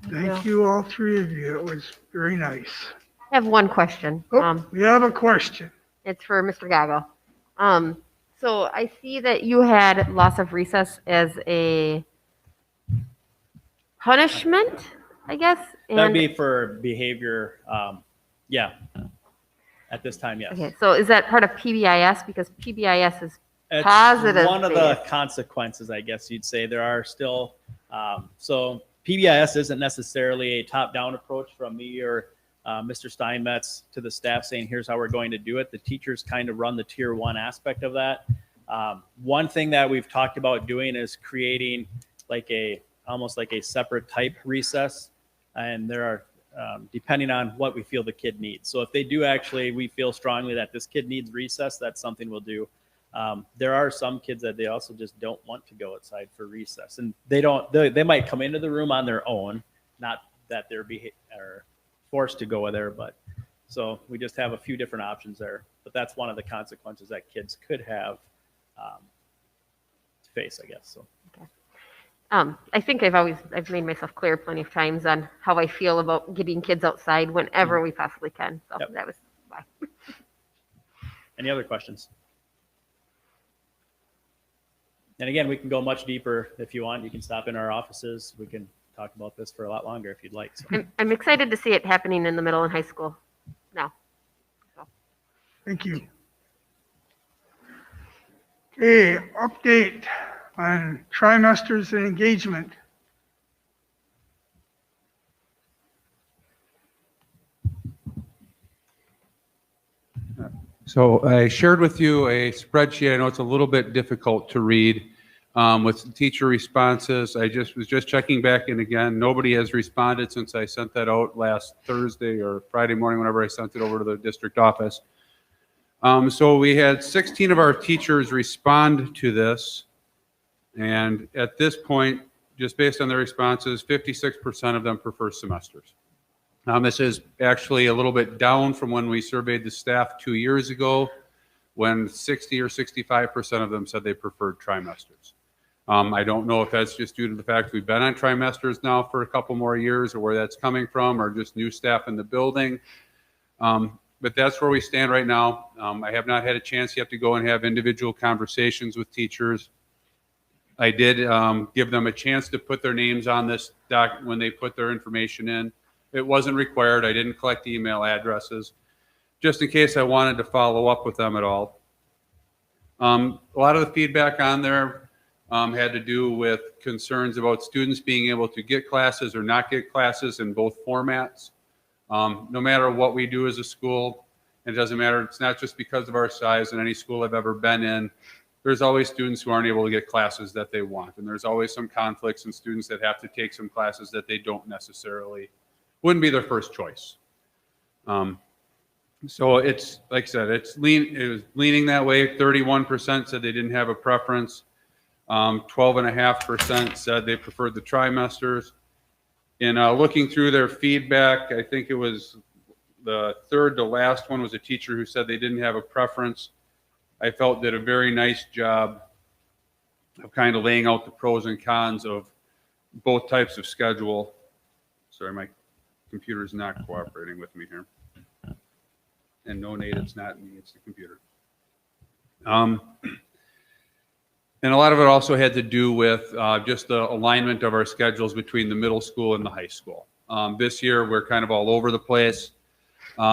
Thank you, all three of you. It was very nice. I have one question. Oh, we have a question. It's for Mr. Gago. So I see that you had loss of recess as a punishment, I guess? That'd And- be for behavior, yeah. At this time, yes. Okay, so is that part of PBIS? Because PBIS is It's positive one of the based. consequences, I guess you'd say. There are still, so PBIS isn't necessarily a top-down approach from me or Mr. Steinmetz to the staff saying, here's how we're going to do it. The teachers kind of run the tier one aspect of that. One thing that we've talked about doing is creating almost like a separate type recess. And there are, depending on what we feel the kid needs. So if they do we feel strongly that this kid needs recess, that's something we'll do. There are some kids that they also just don't want to go outside for recess, and they might come into the room on their own, not that they're forced to go there, but so we just have a few different options there, but that's one of the consequences that kids could have to face, I guess. So. I think I've made myself clear plenty of times on how I feel about getting kids outside whenever we possibly can. So Yep. that was why. Any other questions? And again, we can go much deeper if you want. You can stop in our offices. We can talk about this for a lot longer if you'd like. So. I'm excited to see it happening in the middle and high school now. Thank you. Okay, update on trimesters and engagement. So I shared with you a spreadsheet. I know it's a little bit difficult to read with teacher responses. I was just checking back in again. Nobody has responded since I sent that out last Thursday or Friday morning, whenever I sent it over to the district office. So we had 16 of our teachers respond to this. And at this point, just based on their responses, 56% of them prefer semesters. This is actually a little bit down from when we surveyed the staff 2 years ago, when 60 or 65% of them said they preferred trimesters. I don't know if that's just due to the fact we've been on trimesters now for a couple more years, or where that's coming from, or just new staff in the building. But that's where we stand right now. I have not had a chance yet to go and have individual conversations with teachers. I did give them a chance to put their names on this doc when they put their information in. It wasn't required. I didn't collect email addresses, just in case I wanted to follow up with them at all. A lot of the feedback on there had to do with concerns about students being able to get classes or not get classes in both formats. No matter what we do as a school, it doesn't matter. It's not just because of our size. In any school I've ever been in, there's always students who aren't able to get classes that they want. And there's always some conflicts and students that have to take some classes that they don't necessarily, wouldn't be their first choice. So it's, like I said, it was leaning that way. 31% said they didn't have a preference. 12.5% said they preferred the trimesters. In looking through their feedback, I think it was the third to last one was a teacher who said they didn't have a preference. I felt did a very nice job of kind of laying out the pros and cons of both types of schedule. Sorry, my computer's not cooperating with me here. And no, Nate, it's not me, it's the computer. And a lot of it also had to do with just the alignment of our schedules between the middle school and the high school. This year, we're kind of all over the place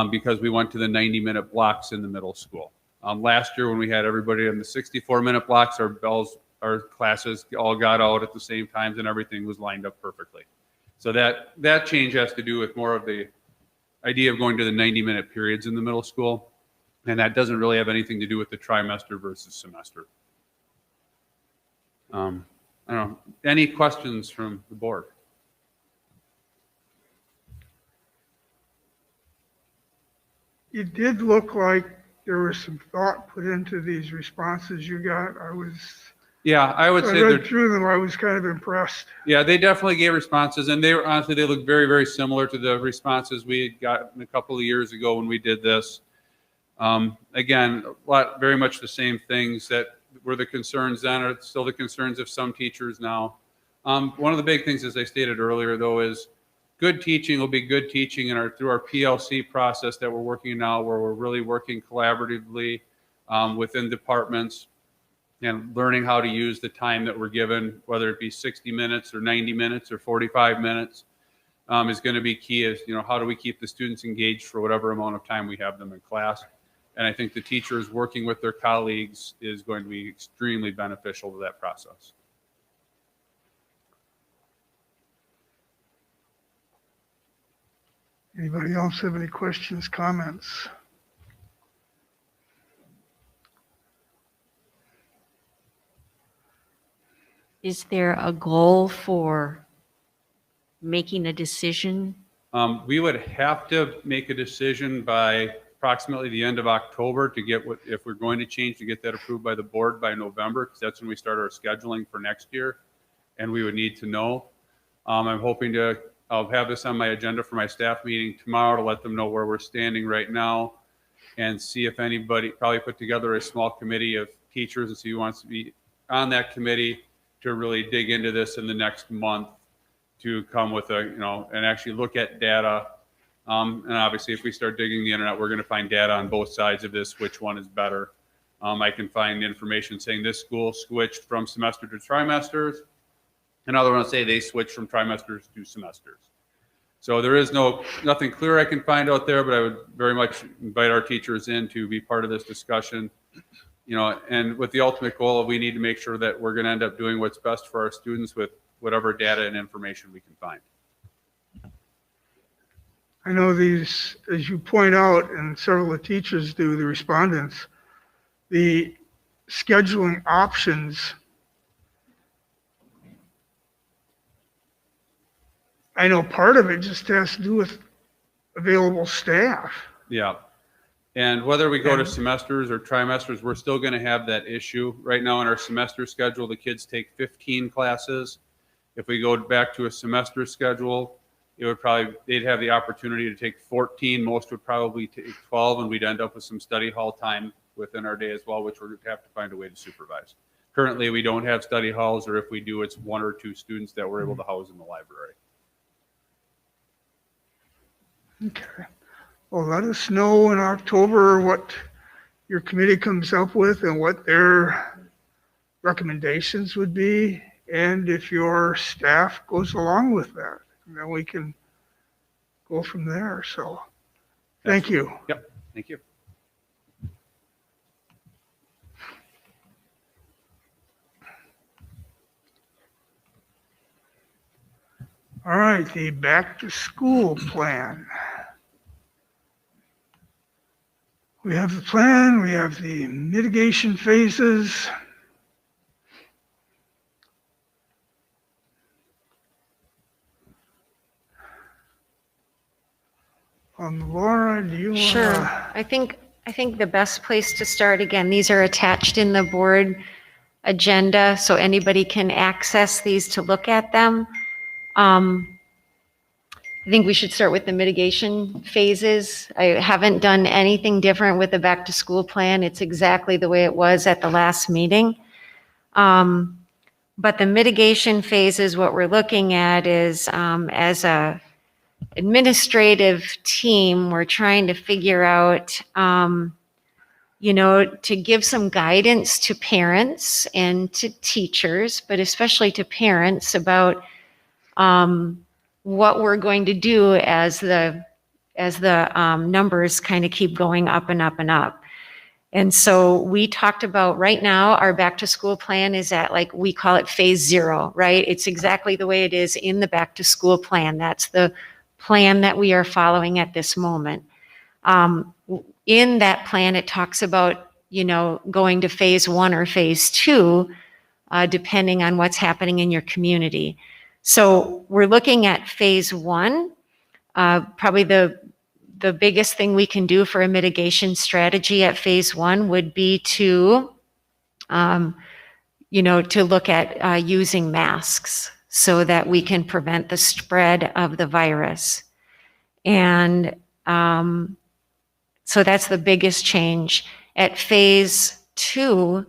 because we went to the 90-minute blocks in the middle school. Last year, when we had everybody in the 64-minute blocks, our classes all got out at the same times and everything was lined up perfectly. So that change has to do with more of the idea of going to the 90-minute periods in the middle school. And that doesn't really have anything to do with the trimester versus semester. I don't know. Any questions from the board? It did look like there was some thought put into these responses you got. Yeah, I would I say read they're, through them, I was kind of impressed. yeah, they definitely gave responses, and they were, honestly, they look very, very similar to the responses we had gotten a couple of years ago when we did this. Again, very much the same things that were the concerns then are still the concerns of some teachers now. One of the big things, as I stated earlier, though, is good teaching will be good teaching through our PLC process that we're working now, where we're really working collaboratively within departments and learning how to use the time that we're given, whether it be 60 minutes or 90 minutes or 45 minutes, is going to be key. Is, how do we keep the students engaged for whatever amount of time we have them in class? And I think the teachers working with their colleagues is going to be extremely beneficial to that process. Anybody else have any questions, comments? Is there a goal for making a decision? We would have to make a decision by approximately the end of October to get if we're going to change, to get that approved by the board by November, because that's when we start our scheduling for next year, and we would need to know. I'm hoping I'll have this on my agenda for my staff meeting tomorrow to let them know where we're standing right now and see if anybody, probably put together a small committee of teachers and see who wants to be on that committee to really dig into this in the next month to come with and actually look at data. And obviously, if we start digging the internet, we're going to find data on both sides of this, which one is better. I can find information saying this school switched from semester to trimesters. Another one will say they switched from trimesters to semesters. So there is nothing clear I can find out there, but I would very much invite our teachers in to be part of this discussion. And with the ultimate goal of we need to make sure that we're going to end up doing what's best for our students with whatever data and information we can find. I know these, as you point out, and several of the teachers do, the respondents, the scheduling options, I know part of it just has to do with available staff. Yeah. And whether we go to semesters or trimesters, we're still going to have that issue. Right now in our semester schedule, the kids take 15 classes. If we go back to a semester schedule, they'd have the opportunity to take 14. Most would probably take 12, and we'd end up with some study hall time within our day as well, which we'd have to find a way to supervise. Currently, we don't have study halls, or if we do, it's 1 or 2 students that we're able to house in the library. Okay. Well, let us know in October what your committee comes up with and what their recommendations would be, and if your staff goes along with that, then we can go from there. So, thank you. Yep. Thank you. All right, the back to school plan. We have the plan, we have the mitigation phases. Laura, do you want to? Sure. I think the best place to start, again, these are attached in the board agenda, so anybody can access these to look at them. I think we should start with the mitigation phases. I haven't done anything different with the back to school plan. It's exactly the way it was at the last meeting. But the mitigation phases, what we're looking at is, as a administrative team, we're trying to figure out, to give some guidance to parents and to teachers, but especially to parents about what we're going to do as the numbers kind of keep going up and up and up. And so we talked about right now, our back to school plan is at, like, we call it phase 0, right? It's exactly the way it is in the back to school plan. That's the plan that we are following at this moment. In that plan, it talks about, going to phase 1 or phase 2, depending on what's happening in your community. So we're looking at phase 1. Probably the the biggest thing we can do for a mitigation strategy at phase 1 would be to, to look at using masks so that we can prevent the spread of the virus. And so that's the biggest change. At phase 2,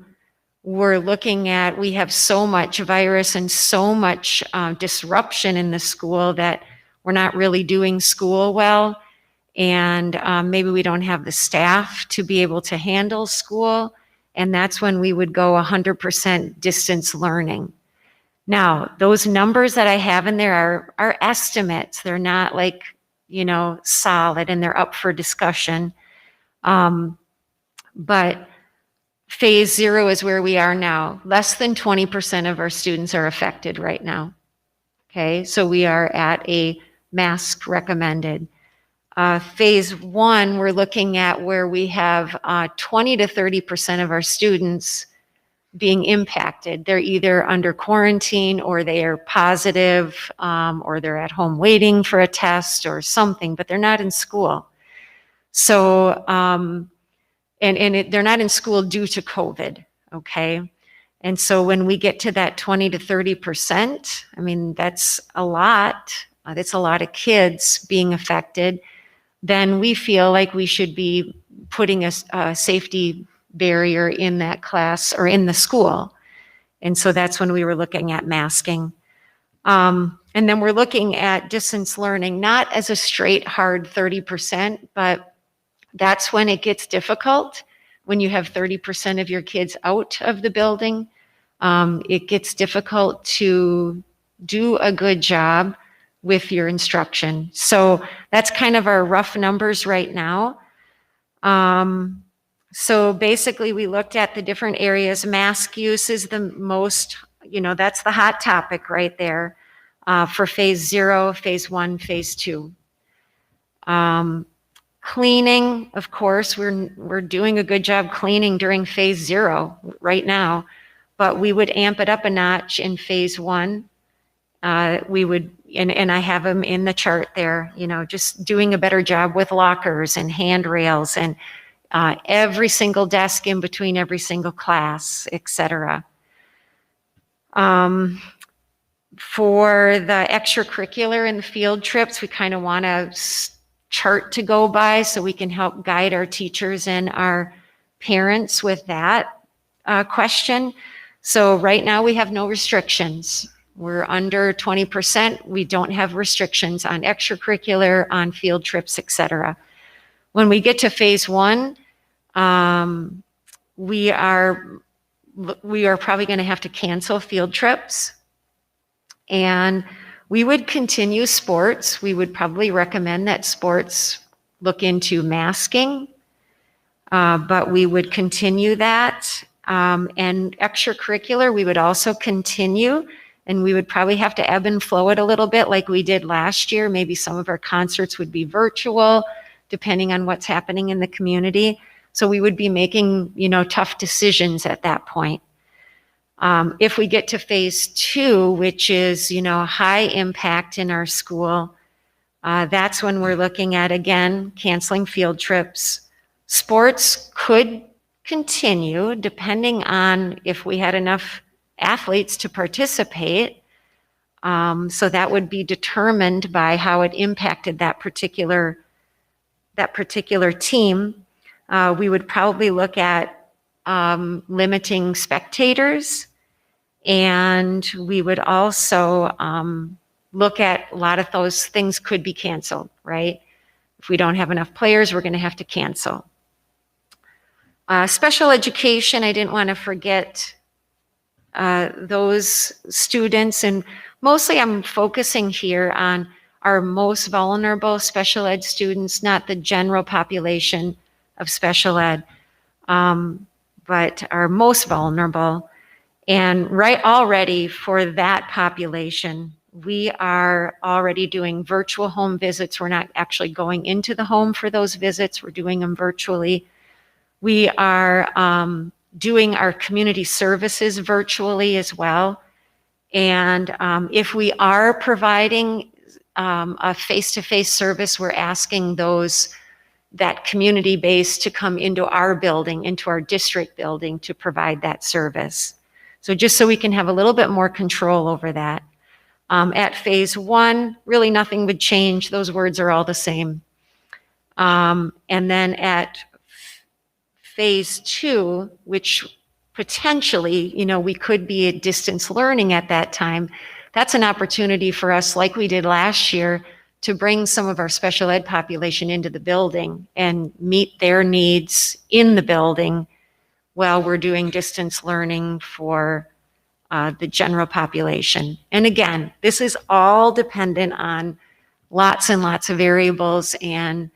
we're looking at, we have so much virus and so much disruption in the school that we're not really doing school well. And maybe we don't have the staff to be able to handle school. And that's when we would go 100% distance learning. Now, those numbers that I have in there are estimates. They're not like, solid, and they're up for discussion. But phase 0 is where we are now. Less than 20% of our students are affected right now. Okay, so we are at a mask recommended. Phase 1, we're looking at where we have 20 to 30% of our students being impacted. They're either under quarantine or they are positive, or they're at home waiting for a test or something, but they're not in school. So, they're not in school due to COVID, okay? And so when we get to that 20 to 30%, I mean, that's a lot. That's a lot of kids being affected. Then we feel like we should be putting a safety barrier in that class or in the school. And so that's when we were looking at masking. And then we're looking at distance learning, not as a straight hard 30%, but that's when it gets difficult. When you have 30% of your kids out of the building, it gets difficult to do a good job with your instruction. So that's kind of our rough numbers right now. So basically we looked at the different areas. Mask use is the most, that's the hot topic right there for phase 0, phase 1, phase 2. Cleaning, of course, we're doing a good job cleaning during phase 0 right now, but we would amp it up a notch in phase 1. We would, and I have them in the chart there, just doing a better job with lockers and handrails and every single desk in between every single class, etc. For the extracurricular and the field trips, we kind of want a chart to go by so we can help guide our teachers and our parents with that question. So right now we have no restrictions. We're under 20%. We don't have restrictions on extracurricular, on field trips, etc. When we get to phase 1, we are probably going to have to cancel field trips, and we would continue sports. We would probably recommend that sports look into masking, but we would continue that. And extracurricular, we would also continue, and we would probably have to ebb and flow it a little bit like we did last year. Maybe some of our concerts would be virtual, depending on what's happening in the community. So we would be making, tough decisions at that point. If we get to phase 2, which is, high impact in our school, that's when we're looking at, again, canceling field trips. Sports could continue depending on if we had enough athletes to participate. So that would be determined by how it impacted that particular team. We would probably look at limiting spectators, and we would also look at a lot of those things could be canceled, right? If we don't have enough players, we're going to have to cancel. Special education, I didn't want to forget those students, and mostly I'm focusing here on our most vulnerable special ed students, not the general population of special ed, but our most vulnerable. And right already for that population, we are already doing virtual home visits. We're not actually going into the home for those visits. We're doing them virtually. We are doing our community services virtually as well. And if we are providing a face-to-face service, we're asking that community base to come into our building, into our district building to provide that service. So just so we can have a little bit more control over that. At phase 1, really nothing would change. Those words are all the same. And then at phase 2, which potentially, we could be at distance learning at that time, that's an opportunity for us, like we did last year, to bring some of our special ed population into the building and meet their needs in the building while we're doing distance learning for the general population. And again, this is all dependent on lots and lots of variables, and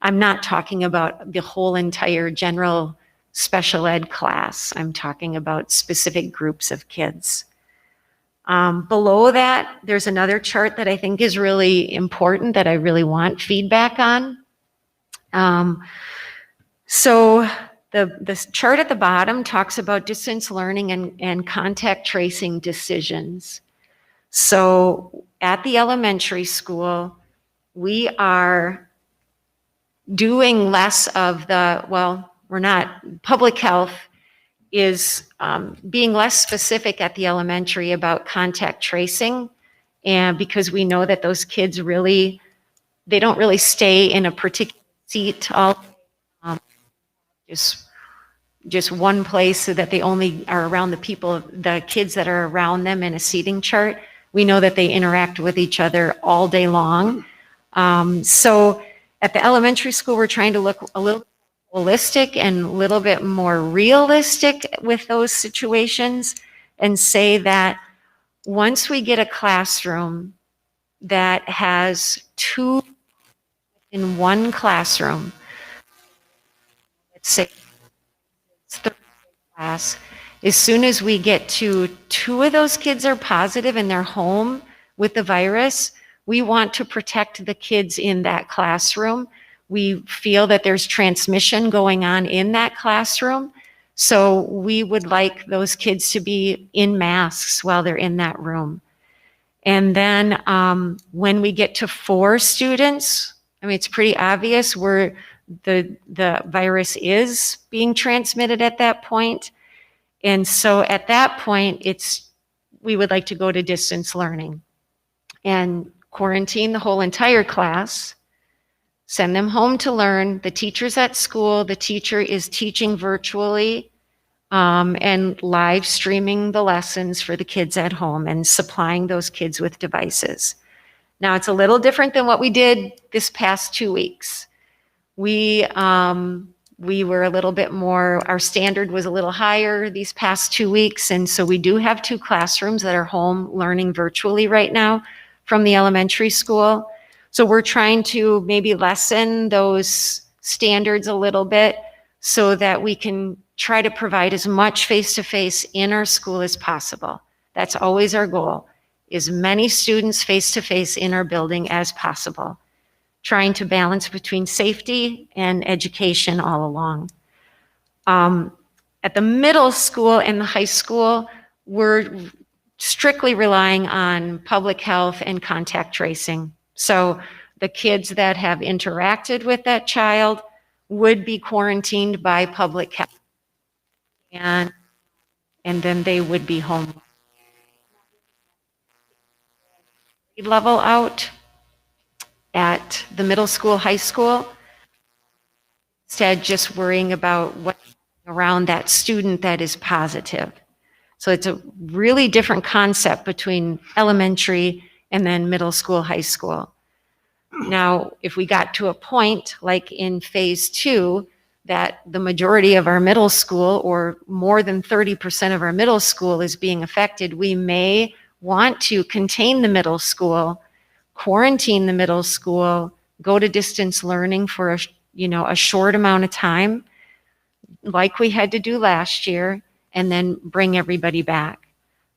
I'm not talking about the whole entire general special ed class. I'm talking about specific groups of kids. Below that, there's another chart that I think is really important that I really want feedback on. So the chart at the bottom talks about distance learning and contact tracing decisions. So at the elementary school, we are doing less of public health is being less specific at the elementary about contact tracing, and because we know that those kids they don't really stay in a particular seat all just one place, so that they only are around the kids that are around them in a seating chart. We know that they interact with each other all day long. So at the elementary school, we're trying to look a little holistic and a little bit more realistic with those situations, and say that once we get a classroom that has 2 in one classroom, let's say it's third grade class, as soon as we get to 2 of those kids are positive and they're home with the virus, we want to protect the kids in that classroom. We feel that there's transmission going on in that classroom. So we would like those kids to be in masks while they're in that room. And then when we get to 4 students, it's pretty obvious where the virus is being transmitted at that point. And so at that point, we would like to go to distance learning and quarantine the whole entire class, send them home to learn. The teacher's at school. The teacher is teaching virtually and live streaming the lessons for the kids at home and supplying those kids with devices. Now, it's a little different than what we did this past 2 weeks. We were a little bit more, our standard was a little higher these past 2 weeks. And so we do have 2 classrooms that are home learning virtually right now from the elementary school. So we're trying to maybe lessen those standards a little bit so that we can try to provide as much face-to-face in our school as possible. That's always our goal, as many students face-to-face in our building as possible, trying to balance between safety and education all along. At the middle school and the high school, we're strictly relying on public health and contact tracing. So the kids that have interacted with that child would be quarantined by public health. And then they would be home. Level out at the middle school, high school, instead just worrying about what's around that student that is positive. So it's a really different concept between elementary and then middle school, high school. Now, if we got to a point like in phase 2, that the majority of our middle school, or more than 30% of our middle school, is being affected, we may want to contain the middle school, quarantine the middle school, go to distance learning for a short amount of time, like we had to do last year, and then bring everybody back.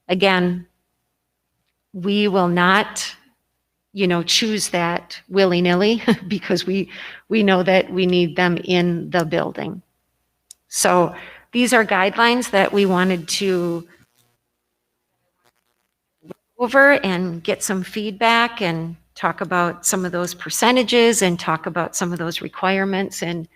Again, we will not choose that willy-nilly because we know that we need them in the building. So these are guidelines that we wanted to go over and get some feedback and talk about some of those percentages and talk about some of those requirements. And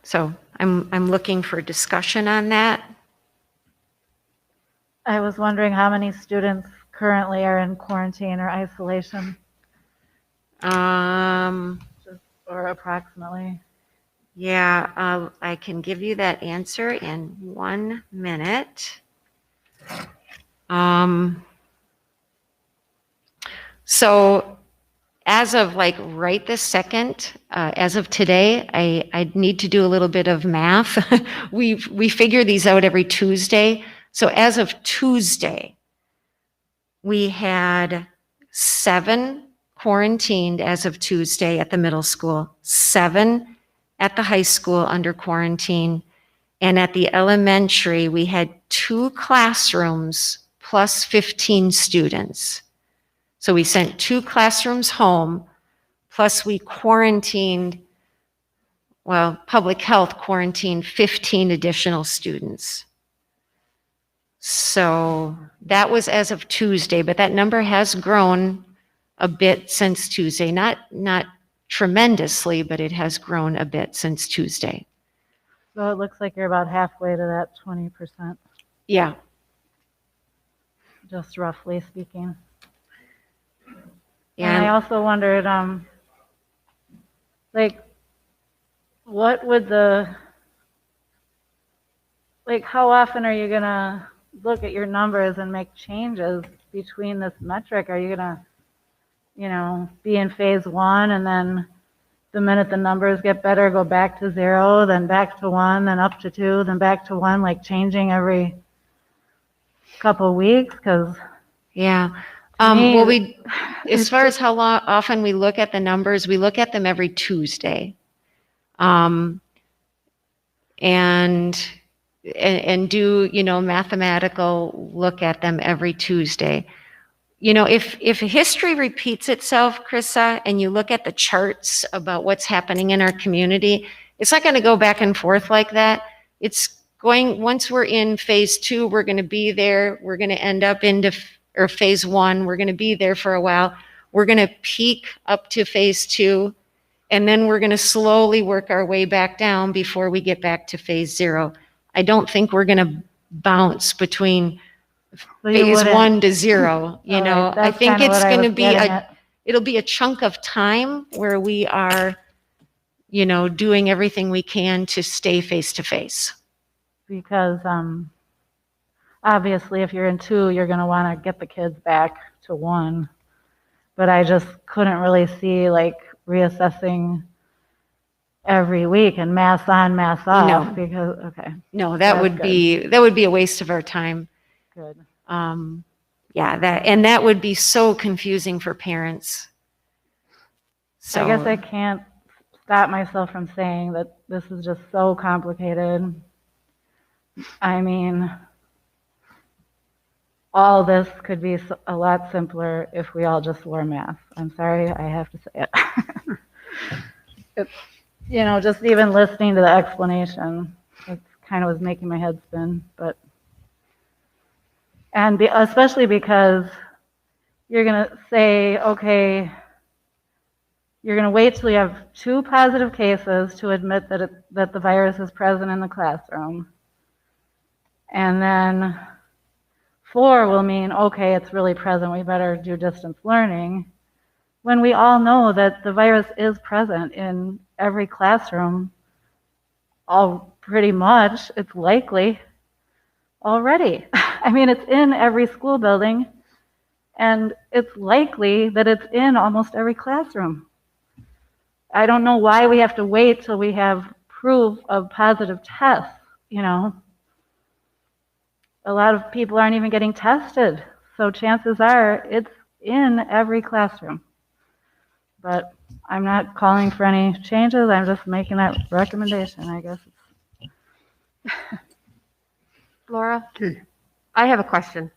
so I'm looking for discussion on that. I was wondering how many students currently are in quarantine or isolation, or approximately. Yeah, I can give you that answer in 1 minute. So as of like right this second, as of today, I need to do a little bit of math. We figure these out every Tuesday. So as of Tuesday, we had 7 quarantined as of Tuesday at the middle school, 7 at the high school under quarantine, and at the elementary, we had 2 classrooms plus 15 students. So we sent 2 classrooms home, plus we quarantined, well, public health quarantined 15 additional students. So that was as of Tuesday, but that number has grown a bit since Tuesday. Not tremendously, but it has grown a bit since Tuesday. So it looks like you're about halfway to that 20%, Yeah. just roughly speaking. And I And also wondered, like, what would how often are you gonna look at your numbers and make changes between this metric? Are you gonna, be in phase 1 and then the minute the numbers get better, go back to 0, then back to 1, then up to 2, then back to 1, like changing every couple of weeks? Because yeah. me, Well, as far as how often we look at the numbers, we look at them every Tuesday. And do, mathematical look at them every Tuesday. If history repeats itself, Krista, and you look at the charts about what's happening in our community, it's not going to go back and forth like that. It's going, once we're in phase 2, we're going to be there. We're going to end up into phase 1. We're going to be there for a while. We're going to peak up to phase 2, and then we're going to slowly work our way back down before we get back to phase 0. I don't think we're going to bounce between phase 1 to 0. I think it's going to be it'll be a chunk of time where we are, doing everything we can to stay face to face. because obviously if you're in 2, you're going to want to get the kids back to 1. But I just couldn't really see like reassessing every week and mass on, mass off. No. Because, okay, No, that That's would be a waste of our time. good. Yeah, that would be so confusing for parents. So I guess I can't stop myself from saying that this is just so complicated. I mean, all this could be a lot simpler if we all just wore masks. I'm sorry, I have to say it. It's, just even listening to the explanation, it kind of was making my head spin. Especially because you're going to say, okay, you're going to wait till you have 2 positive cases to admit that the virus is present in the classroom. And then 4 will mean, okay, it's really present, we better do distance learning. When we all know that the virus is present in every classroom, pretty much, it's likely already. I mean, it's in every school building, and it's likely that it's in almost every classroom. I don't know why we have to wait till we have proof of positive tests, A lot of people aren't even getting tested, so chances are it's in every classroom. But I'm not calling for any changes, I'm just making that recommendation, I guess. Laura, Okay. I have a question.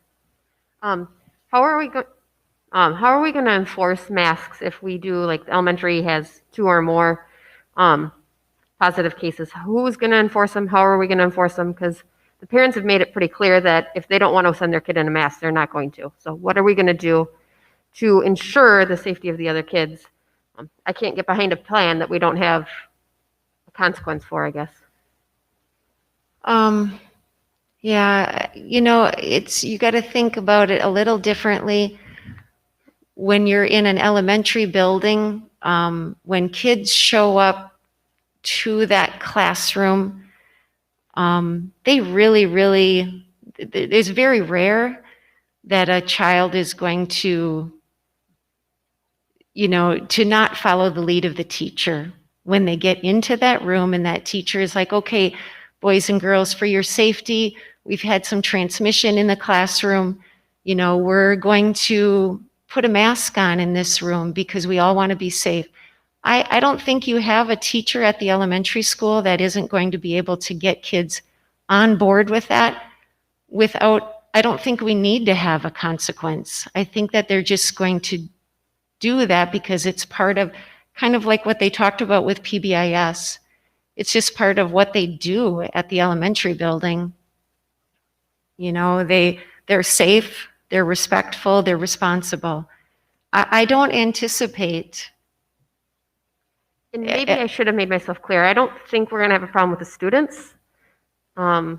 How are we going to enforce masks if we do, like, elementary has 2 or more positive cases? Who's going to enforce them? How are we going to enforce them? Because the parents have made it pretty clear that if they don't want to send their kid in a mask, they're not going to. So what are we going to do to ensure the safety of the other kids? I can't get behind a plan that we don't have a consequence for, I guess. Yeah, you got to think about it a little differently. When you're in an elementary building, when kids show up to that classroom, they really, it's very rare that a child is going to, to not follow the lead of the teacher. When they get into that room and that teacher is like, okay, boys and girls, for your safety, we've had some transmission in the classroom. We're going to put a mask on in this room because we all want to be safe. I don't think you have a teacher at the elementary school that isn't going to be able to get kids on board with that I don't think we need to have a consequence. I think that they're just going to do that because it's part of kind of like what they talked about with PBIS. It's just part of what they do at the elementary building. They're safe, they're respectful, they're responsible. I don't anticipate. And maybe I should have made myself clear. I don't think we're going to have a problem with the students. And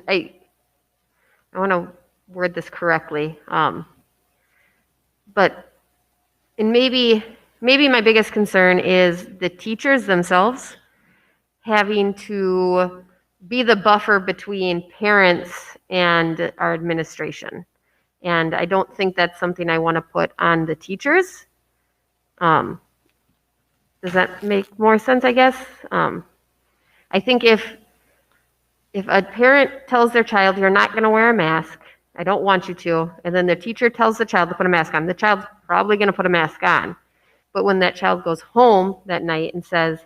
I want to word this correctly. But maybe my biggest concern is the teachers themselves having to be the buffer between parents and our administration. And I don't think that's something I want to put on the teachers. Does that make more sense, I guess? I think if a parent tells their child, you're not going to wear a mask, I don't want you to, and then the teacher tells the child to put a mask on, the child's probably going to put a mask on. But when that child goes home that night and says,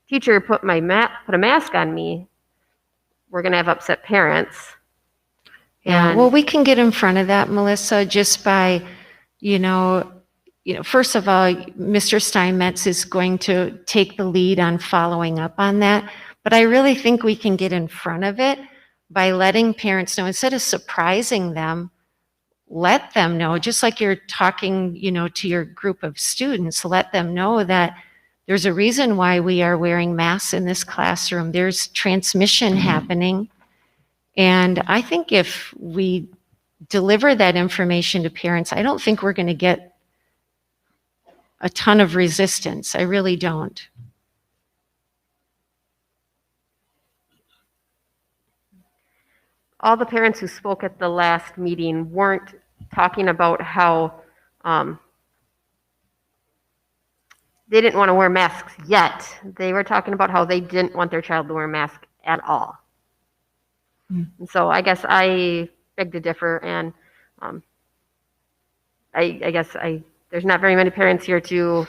teacher, put a mask on me, we're going to have upset parents. Yeah, well, we can get in front of that, Melissa, just by, first of all, Mr. Steinmetz is going to take the lead on following up on that. But I really think we can get in front of it by letting parents know, instead of surprising them, let them know, just like you're talking, to your group of students, let them know that there's a reason why we are wearing masks in this classroom. There's transmission happening. And I think if we deliver that information to parents, I don't think we're going to get a ton of resistance. I really don't. All the parents who spoke at the last meeting weren't talking about how they didn't want to wear masks yet. They were talking about how they didn't want their child to wear a mask at all. And so I guess I beg to differ, and I guess there's not very many parents here to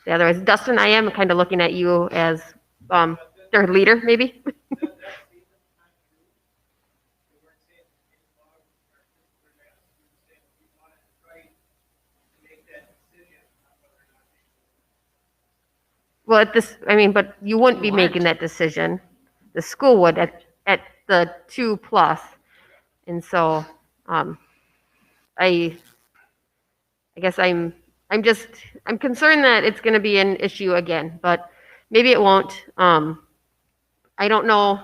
say otherwise. Dustin, I am kind of looking at you as their leader, maybe. Well, but you wouldn't be making that decision. The school would at the 2+. And so, I guess I'm concerned that it's going to be an issue again, but maybe it won't. I don't know.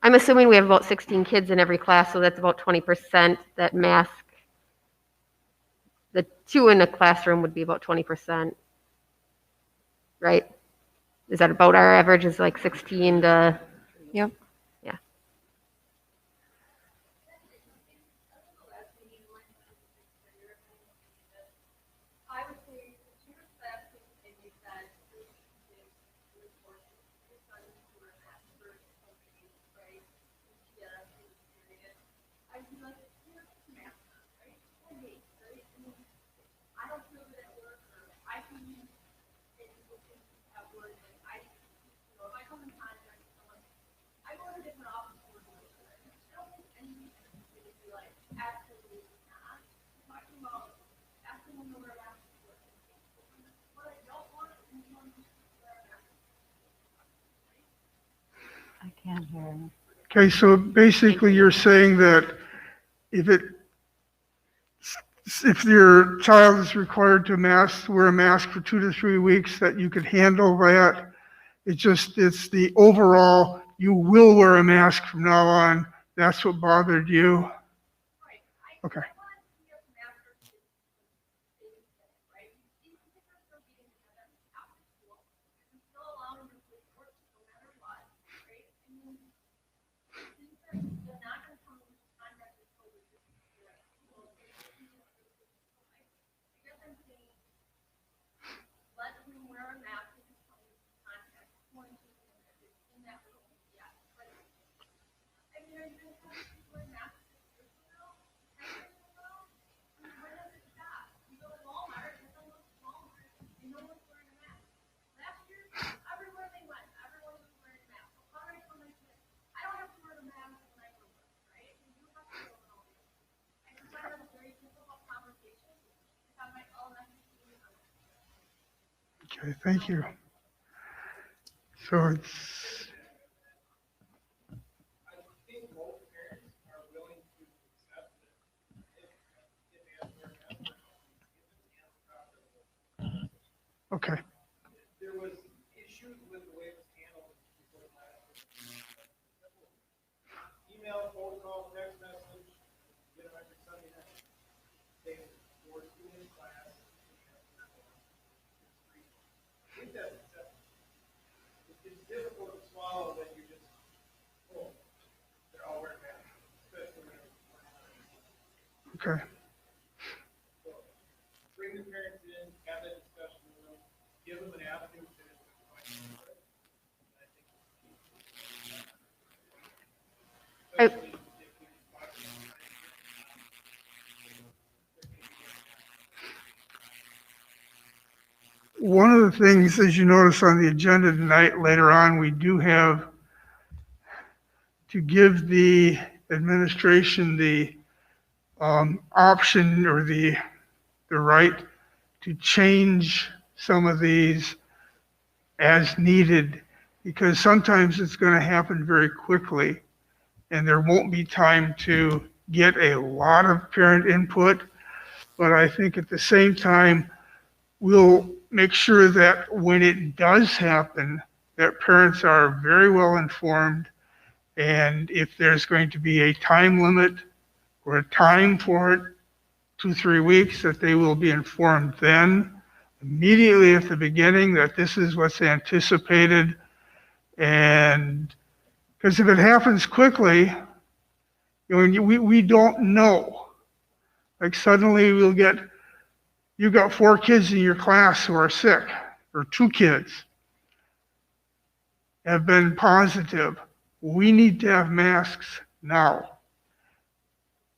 I'm assuming we have about 16 kids in every class, so that's about 20% that mask. The 2 in a classroom would be about 20%. Right? Is that about our average? Is like 16 to... Yep. Yeah. I can't hear him. Okay, so basically you're saying that if your child is required to wear a mask for 2 to 3 weeks, that you could handle that. It's the overall, you will wear a mask from now on. That's what bothered you? Okay. Okay, thank you. So it's, okay, There was issues with the way it was handled. Email, phone call, text message, get them every Sunday night. They were doing class. I think that's acceptable. It's difficult to swallow when you just, oh, they're all wearing masks, especially when it's okay. so bring the parents in, have that discussion with them, give them an avenue to. One of the things, as you notice on the agenda tonight, later on, we do have to give the administration the option or the right to change some of these as needed, because sometimes it's going to happen very quickly and there won't be time to get a lot of parent input. But I think at the same time, we'll make sure that when it does happen, that parents are very well informed. And if there's going to be a time limit or a time for it, 2-3 weeks, that they will be informed then, immediately at the beginning, that this is what's anticipated. And because if it happens quickly, you know, we don't know. Like suddenly you got 4 kids in your class who are sick, or 2 kids have been positive. We need to have masks now.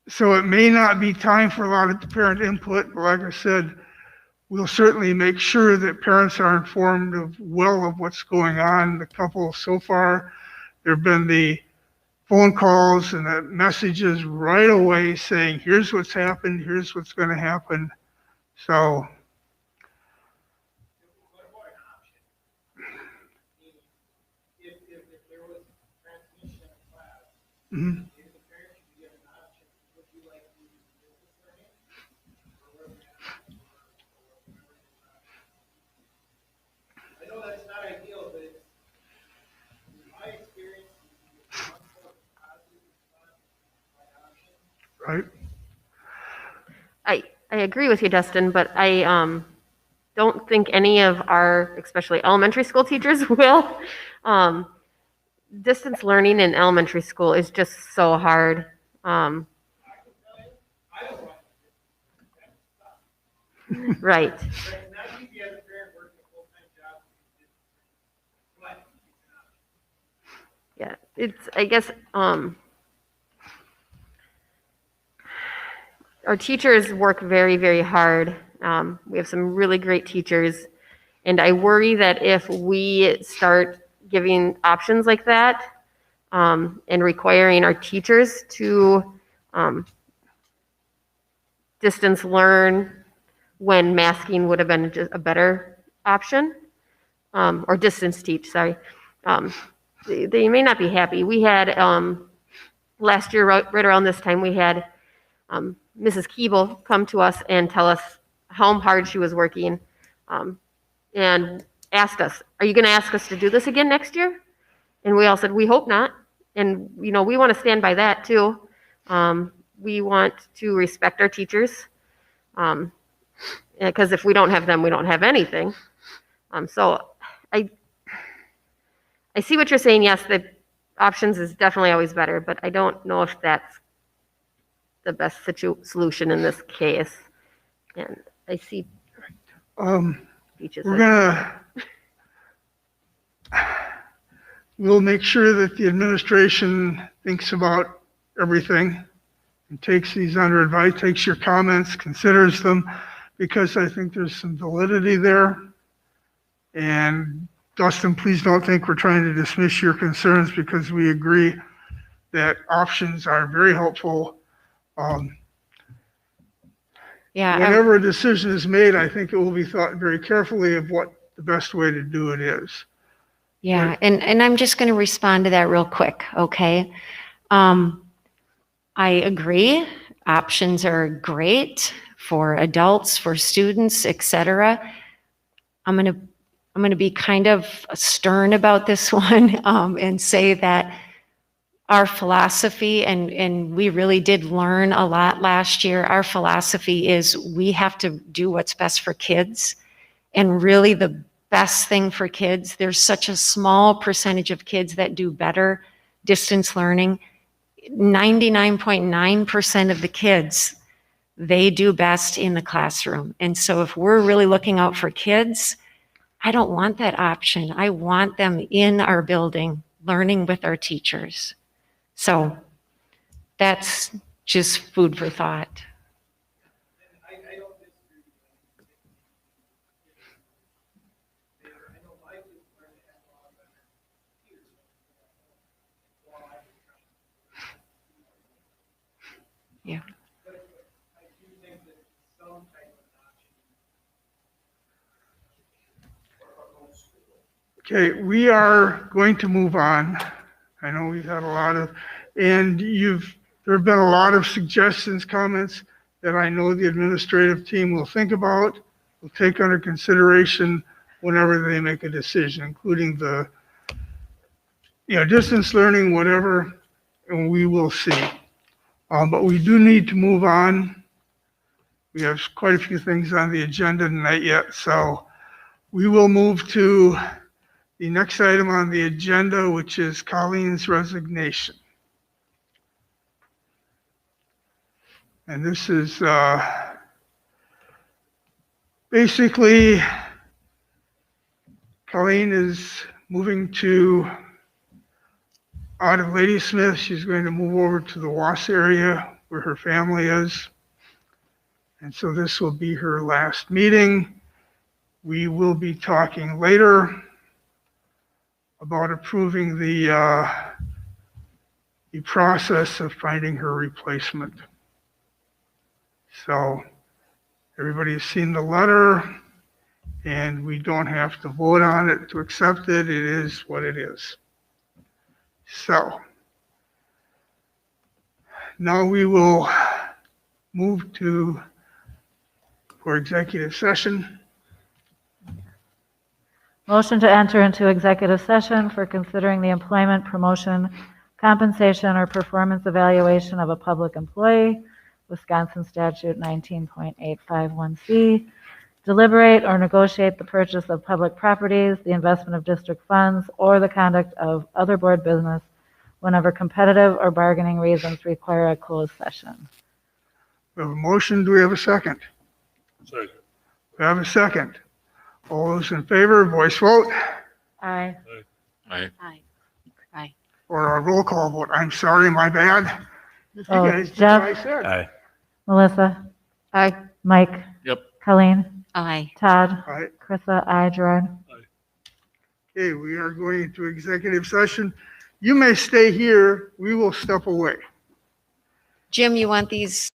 So it may not be time for a lot of parent input, but like I said, we'll certainly make sure that parents are informed of what's going on. The couple so far, there have been the phone calls and the messages right away saying, here's what's happened, here's what's going to happen. So, If there was transmission in class, mhm. if the parents should be given an option, would you like to use business learning? I know that's not ideal, but it's, in my experience, Right? I agree with you, Dustin, but I don't think any of our, especially elementary school teachers, will. Distance learning in elementary school is just so hard. Right. It's not easy as a parent working a full-time job. But Yeah, it's, I guess, our teachers work very, very hard. We have some really great teachers. And I worry that if we start giving options like that, and requiring our teachers to distance learn when masking would have been just a better option, or distance teach, sorry. they may not be happy. We had, last year, right around this time, we had Mrs. Keeble come to us and tell us how hard she was working, and asked us, "Are you going to ask us to do this again next year?" And we all said, "We hope not." And, we want to stand by that too. We want to respect our teachers, because if we don't have them, we don't have anything. So I see what you're saying. Yes, the options is definitely always better, but I don't know if that's the best solution in this case. And I see Peaches. We'll make sure that the administration thinks about everything and takes these under advice, takes your comments, considers them, because I think there's some validity there. And Dustin, please don't think we're trying to dismiss your concerns, because we agree that options are very helpful. Yeah, Whenever a decision is made, I think it will be thought very carefully of what the best way to do it is. yeah, and I'm just going to respond to that real quick, okay? I agree. Options are great for adults, for students, etc. I'm going to be kind of stern about this one, and say that our philosophy, and we really did learn a lot last year, our philosophy is we have to do what's best for kids. And really the best thing for kids, there's such a small percentage of kids that do better distance learning. 99.9% of the kids, they do best in the classroom. And so if we're really looking out for kids, I don't want that option. I want them in our building, learning with our teachers. So that's just food for thought. Yeah. Okay, we are going to move on. I know we've had a lot of, and there have been a lot of suggestions, comments that I know the administrative team will think about, will take under consideration whenever they make a decision, including the, distance learning, whatever, and we will see. But we do need to move on. We have quite a few things on the agenda tonight yet, so we will move to the next item on the agenda, which is Colleen's resignation. And this is basically, Colleen is moving out of Ladysmith. She's going to move over to the Wass area where her family is. And so this will be her last meeting. We will be talking later about approving the process of finding her replacement. So everybody's seen the letter, and we don't have to vote on it to accept it. It is what it is. So now we will move for executive session. Motion to enter into executive session for considering the employment, promotion, compensation, or performance evaluation of a public employee, Wisconsin Statute 19.851C, deliberate or negotiate the purchase of public properties, the investment of district funds, or the conduct of other board business whenever competitive or bargaining reasons require a closed session. We have a motion. Do we have a second? Second. We have a second. All those in favor, voice vote, Aye. Aye. Aye. Aye. or a roll call vote. I'm sorry, my bad. You Oh, guys did Jeff? what I said. Aye. Melissa? Aye. Mike? Yep. Colleen? Aye. Todd? All right. Krista? Aye. Gerard? Okay, we are going into executive session. You may stay here. We will step away. Jim, you want these